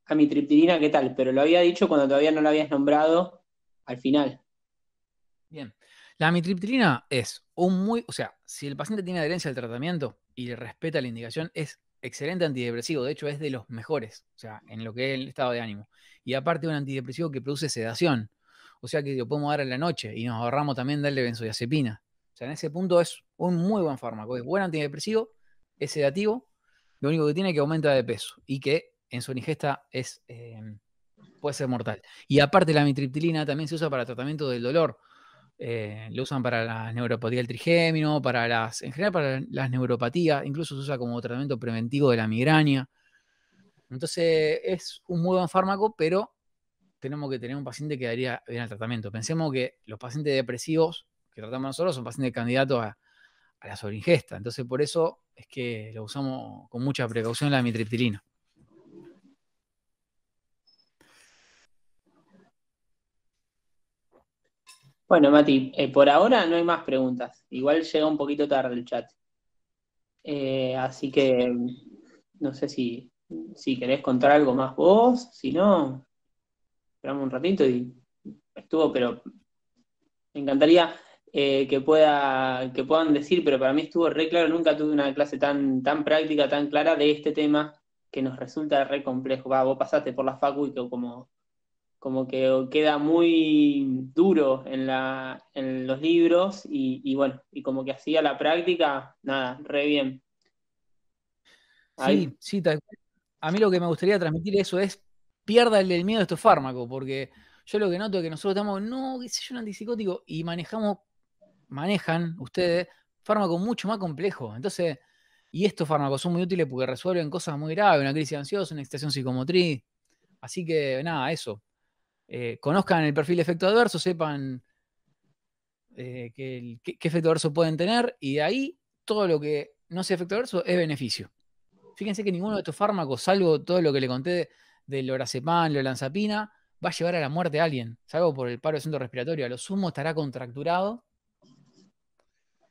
amitriptilina, ¿qué tal? Pero lo había dicho cuando todavía no lo habías nombrado al final. Bien. La amitriptilina es o sea, si el paciente tiene adherencia al tratamiento y le respeta la indicación, es excelente antidepresivo. De hecho, es de los mejores, o sea, en lo que es el estado de ánimo. Y aparte, un antidepresivo que produce sedación. O sea, que lo podemos dar en la noche y nos ahorramos también darle benzodiazepina. O sea, en ese punto es un muy buen fármaco. Es buen antidepresivo, es sedativo, lo único que tiene es que aumenta de peso y que en su ingesta puede ser mortal. Y aparte, la amitriptilina también se usa para tratamiento del dolor. Lo usan para la neuropatía del trigémino, en general para las neuropatías, incluso se usa como tratamiento preventivo de la migraña. Entonces es un muy buen fármaco, pero tenemos que tener un paciente que daría bien al tratamiento. Pensemos que los pacientes depresivos que tratamos nosotros son pacientes candidatos a la sobreingesta. Entonces por eso es que lo usamos con mucha precaución la amitriptilina. Bueno, Mati, por ahora no hay más preguntas. Igual llega un poquito tarde el chat. Así que no sé si querés contar algo más vos, si no, esperamos un ratito y estuvo, pero me encantaría que puedan decir, pero para mí estuvo re claro, nunca tuve una clase tan práctica, tan clara de este tema que nos resulta re complejo. Va, vos pasaste por la facu y que como que queda muy duro en los libros y bueno, y como que hacía la práctica, nada, re bien. Ahí, Sí, sí, tal cual. A mí lo que me gustaría transmitir eso es pierda el miedo a estos fármacos, porque yo lo que noto es que nosotros estamos, no, qué sé yo, un antipsicótico, y manejan ustedes fármacos mucho más complejos. Entonces, y estos fármacos son muy útiles porque resuelven cosas muy graves, una crisis ansiosa, una excitación psicomotriz. Así que nada, eso. Conozcan el perfil de efecto adverso, sepan qué efecto adverso pueden tener, y de ahí todo lo que no sea efecto adverso es beneficio. Fíjense que ninguno de estos fármacos, salvo todo lo que le conté del lorazepam, la olanzapina, va a llevar a la muerte a alguien, salvo por el paro de centro respiratorio. A lo sumo estará contracturado,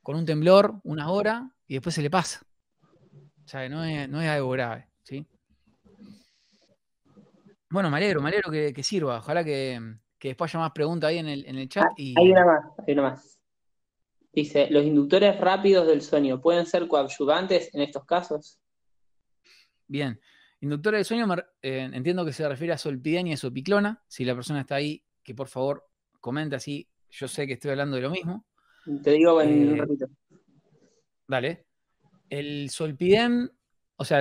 con un temblor, unas horas, y después se le pasa. O sea, no es algo grave, ¿sí? Bueno, me alegro que sirva. Ojalá que después haya más preguntas ahí en el chat. Hay Y una más, hay una más. Dice, ¿los inductores rápidos del sueño pueden ser coadyuvantes en estos casos? bien, inductores del sueño, entiendo que se refiere a solpidem y a sopiclona. Si la persona está ahí, que por favor comente así, yo sé que estoy hablando de lo mismo. Te digo en un Eh, ratito. dale. El solpidem, o sea,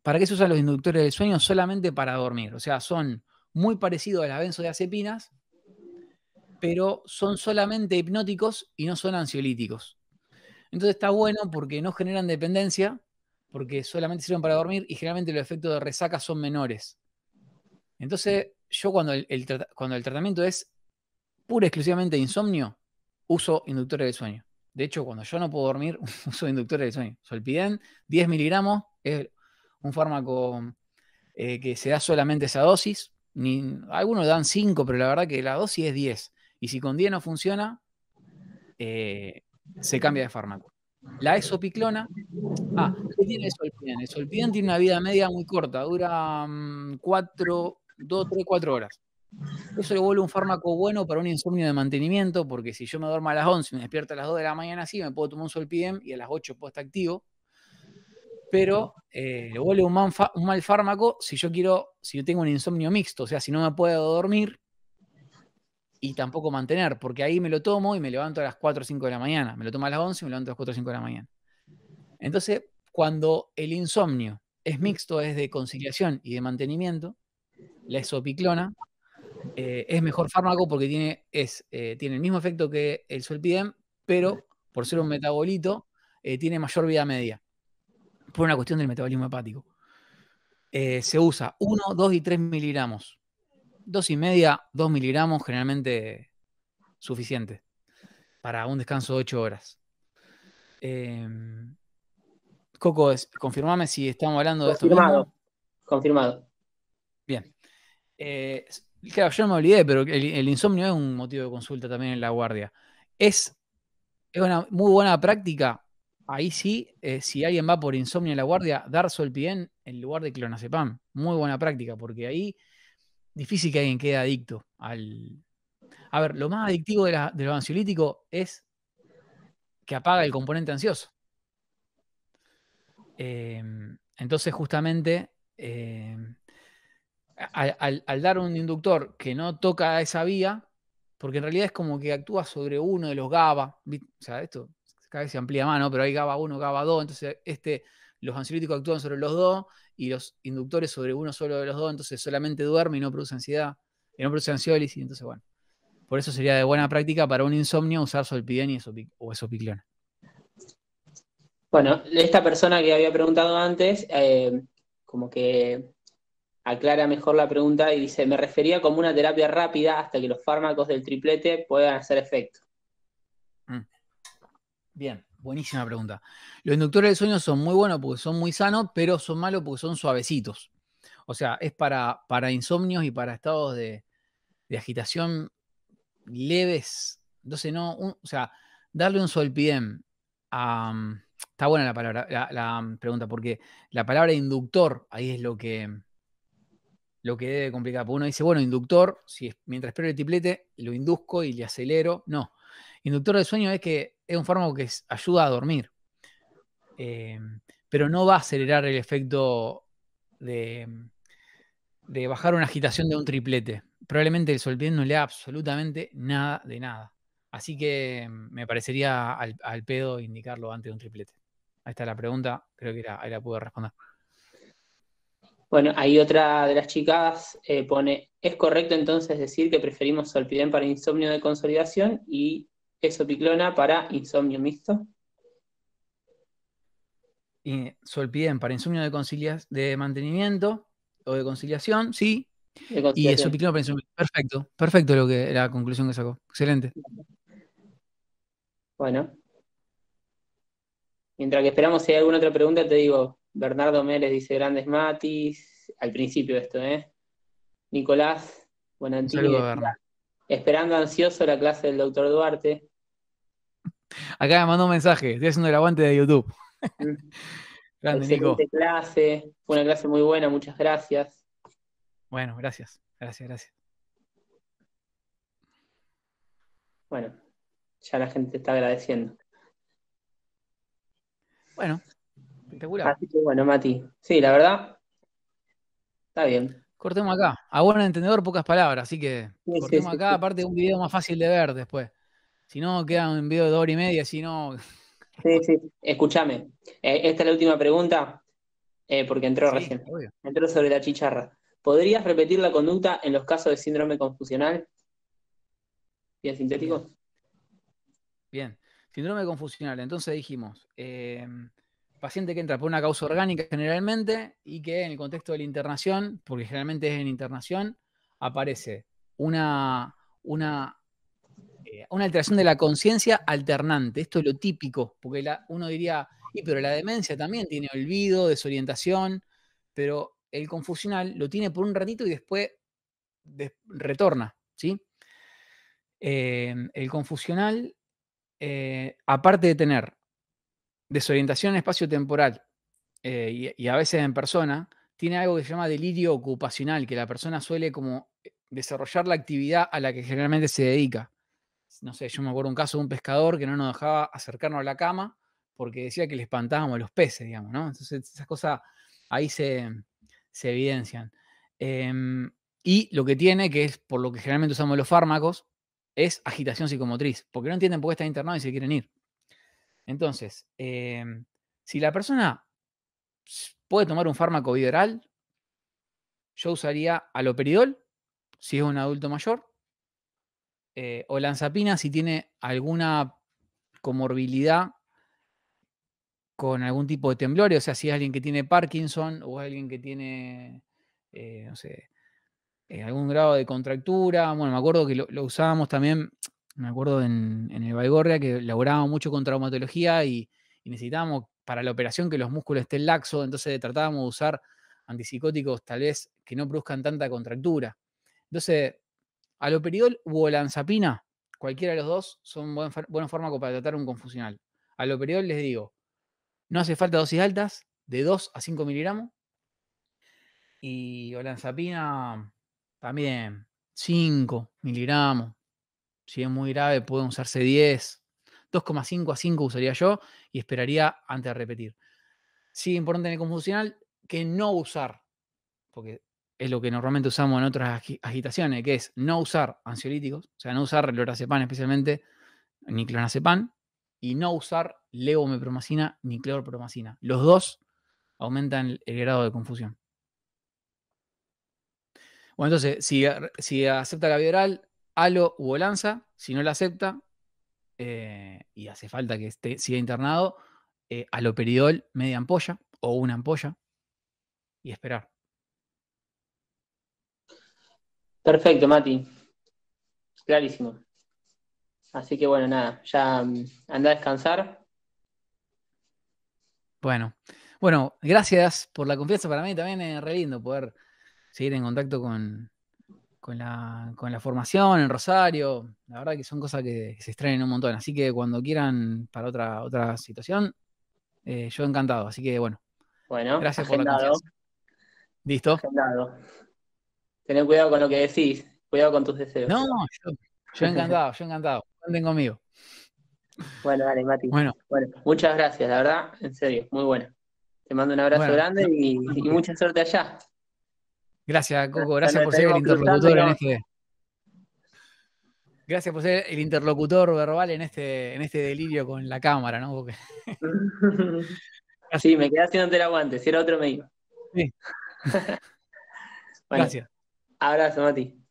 ¿para qué se usan los inductores del sueño? Solamente para dormir. O sea, son muy parecidos a las benzodiazepinas, pero son solamente hipnóticos y no son ansiolíticos. Entonces está bueno porque no generan dependencia, porque solamente sirven para dormir y generalmente los efectos de resaca son menores. Entonces, yo cuando el tratamiento es pura y exclusivamente de insomnio, uso inductores del sueño. De hecho, cuando yo no puedo dormir, uso inductores del sueño. Solpidem, 10 miligramos, es un fármaco que se da solamente esa dosis. Algunos dan 5, pero la verdad que la dosis es 10. Y si con 10 no funciona, se cambia de fármaco. La esopiclona. ¿Qué tiene el solpidem? El solpidem tiene una vida media muy corta, dura 2, 3, 4 horas. Eso lo vuelve un fármaco bueno para un insomnio de mantenimiento, porque si yo me duermo a las 11 y me despierto a las 2 de la mañana, sí, me puedo tomar un solpidem y a las 8 puedo estar activo. Pero lo vuelve un mal fármaco si yo tengo un insomnio mixto, o sea, si no me puedo dormir y tampoco mantener, porque ahí me lo tomo y me levanto a las 4 o 5 de la mañana. Me lo tomo a las 11 y me levanto a las 4 o 5 de la mañana. Entonces, cuando el insomnio es mixto, es de conciliación y de mantenimiento, la esopiclona es mejor fármaco porque tiene el mismo efecto que el solpidem, pero por ser un metabolito, tiene mayor vida media, por una cuestión del metabolismo hepático. Se usa 1, 2 y 3 miligramos. 2,5, 2 miligramos, generalmente suficiente para un descanso de 8 horas. Coco, confirmame si estamos hablando de esto Confirmado, mismo. confirmado. Bien. Claro, yo no me olvidé, pero el insomnio es un motivo de consulta también en la guardia. Es una muy buena práctica. Ahí sí, si alguien va por insomnio en la guardia, dar solpidem en lugar de clonazepam. Muy buena práctica, porque ahí difícil que alguien quede adicto al. A ver, lo más adictivo de lo ansiolítico es que apaga el componente ansioso. Entonces, justamente, al dar un inductor que no toca esa vía, porque en realidad es como que actúa sobre uno de los GABA, o sea, esto cada vez se amplía más, ¿no? Pero hay GABA 1, GABA 2, entonces los ansiolíticos actúan sobre los dos y los inductores sobre uno solo de los dos, entonces solamente duerme y no produce ansiedad, y no produce ansiólisis, entonces bueno. Por eso sería de buena práctica para un insomnio usar solpidem o esopiclona. Bueno, esta persona que había preguntado antes, como que aclara mejor la pregunta y dice, me refería como una terapia rápida hasta que los fármacos del triplete puedan hacer efecto. Bien, buenísima pregunta. Los inductores del sueño son muy buenos porque son muy sanos, pero son malos porque son suavecitos. O sea, es para insomnios y para estados de agitación leves. Entonces, o sea, darle un solpidem está buena la palabra, la pregunta, porque la palabra inductor ahí es lo que debe complicar. Porque uno dice, bueno, inductor, mientras espero el triplete, lo induzco y le acelero. No. Inductor del sueño es que es un fármaco que ayuda a dormir. Pero no va a acelerar el efecto de bajar una agitación de un triplete. Probablemente el solpidem no le da absolutamente nada de nada. Así que me parecería al pedo indicarlo antes de un triplete. Ahí está la pregunta, creo que ahí la pude responder. Bueno, ahí otra de las chicas pone, ¿es correcto entonces decir que preferimos solpidem para insomnio de consolidación y esopiclona para insomnio mixto? Y solpidem para insomnio de mantenimiento o de conciliación, sí. De Y conciliación. esopiclona para insomnio. Perfecto, perfecto la conclusión que sacó. Excelente. Bueno, mientras que esperamos si hay alguna otra pregunta, te digo, Bernardo Mérez dice grandes matis, al principio esto, ¿eh? Nicolás Un Bonantini saludo, decía, Berna. esperando ansioso la clase del doctor Duarte. Acá me mandó un mensaje, estoy haciendo el aguante de YouTube. Mm. Grande, Nico. Excelente clase, fue una clase muy buena, muchas gracias. Bueno, gracias, gracias, gracias. Bueno, ya la gente está agradeciendo. Bueno, espectacular. Así que bueno, Mati, sí, la verdad, está bien. Cortemos acá. A buen entendedor, pocas palabras, así que Sí, sí, cortemos sí, acá, sí. aparte un video más fácil de ver después. Si no, queda un video de 2 horas y media, si no. Sí, sí. Escúchame, esta es la última pregunta, porque entró Sí, recién. obvio. Entró sobre la chicharra. ¿Podrías repetir la conducta en los casos de síndrome confusional? Bien Bien, sintético. bien. Síndrome confusional. Entonces dijimos, paciente que entra por una causa orgánica generalmente y que en el contexto de la internación, porque generalmente es en internación, aparece una, una, una alteración de la conciencia alternante. Esto es lo típico, porque uno diría, pero la demencia también tiene olvido, desorientación, pero el confusional lo tiene por un ratito y después retorna, ¿sí? El confusional, aparte de tener desorientación espacio-temporal y a veces en persona, tiene algo que se llama delirio ocupacional, que la persona suele como desarrollar la actividad a la que generalmente se dedica. No sé, yo me acuerdo un caso de un pescador que no nos dejaba acercarnos a la cama porque decía que le espantábamos los peces, digamos, ¿no? Entonces esas cosas ahí se evidencian. Y lo que tiene, que es por lo que generalmente usamos los fármacos, es agitación psicomotriz, porque no entienden por qué están internados y se quieren ir. Entonces, si la persona puede tomar un fármaco bioral, yo usaría aloperidol, si es un adulto mayor, olanzapina si tiene alguna comorbilidad con algún tipo de temblor, o sea, si es alguien que tiene Parkinson o alguien que tiene, no sé, algún grado de contractura. Bueno, me acuerdo que lo usábamos también, me acuerdo en el Baigorria, que laborábamos mucho con traumatología y necesitábamos para la operación que los músculos estén laxos, entonces tratábamos de usar antipsicóticos tal vez que no produzcan tanta contractura. Entonces, aloperidol u olanzapina, cualquiera de los dos, son buenos fármacos para tratar un confusional. Aloperidol les digo, no hace falta dosis altas, de 2 a 5 miligramos. Y olanzapina también 5 miligramos. Si es muy grave, pueden usarse 10. 2,5 a 5 usaría yo y esperaría antes de repetir. Sí, importante en el confusional que no usar, porque es lo que normalmente usamos en otras agitaciones, que es no usar ansiolíticos, o sea, no usar lorazepam especialmente, ni clonazepam, y no usar levomepromacina ni clorpromacina. Los dos aumentan el grado de confusión. Bueno, entonces, si acepta la bioral, alo u olanza. Si no la acepta y hace falta que siga internado, aloperidol media ampolla o una ampolla y esperar. Perfecto, Mati. Clarísimo. Así que bueno, nada, ya anda a descansar. Bueno, gracias por la confianza. Para mí también es re lindo poder seguir en contacto con la formación en Rosario. La verdad que son cosas que se extraen un montón. Así que cuando quieran para otra situación, yo encantado. Así que bueno, Bueno, gracias por la agendado, confianza. ¿Listo? agendado. Tené cuidado con lo que decís, cuidado con tus deseos. No, yo encantado, yo encantado. Cuenten conmigo. Bueno, dale, Mati. Bueno, Bueno, muchas gracias, la verdad, en serio, muy buena. Te mando un abrazo bueno, grande y mucha suerte allá. gracias, Coco. Ya Gracias nos por ser el estaremos cruzando y interlocutor en vamos. este. Gracias por ser el interlocutor verbal en este delirio con la cámara, ¿no? Porque, Sí, me quedé haciéndote el aguante, si era otro me iba. sí, Bueno, gracias. abrazo, Mati.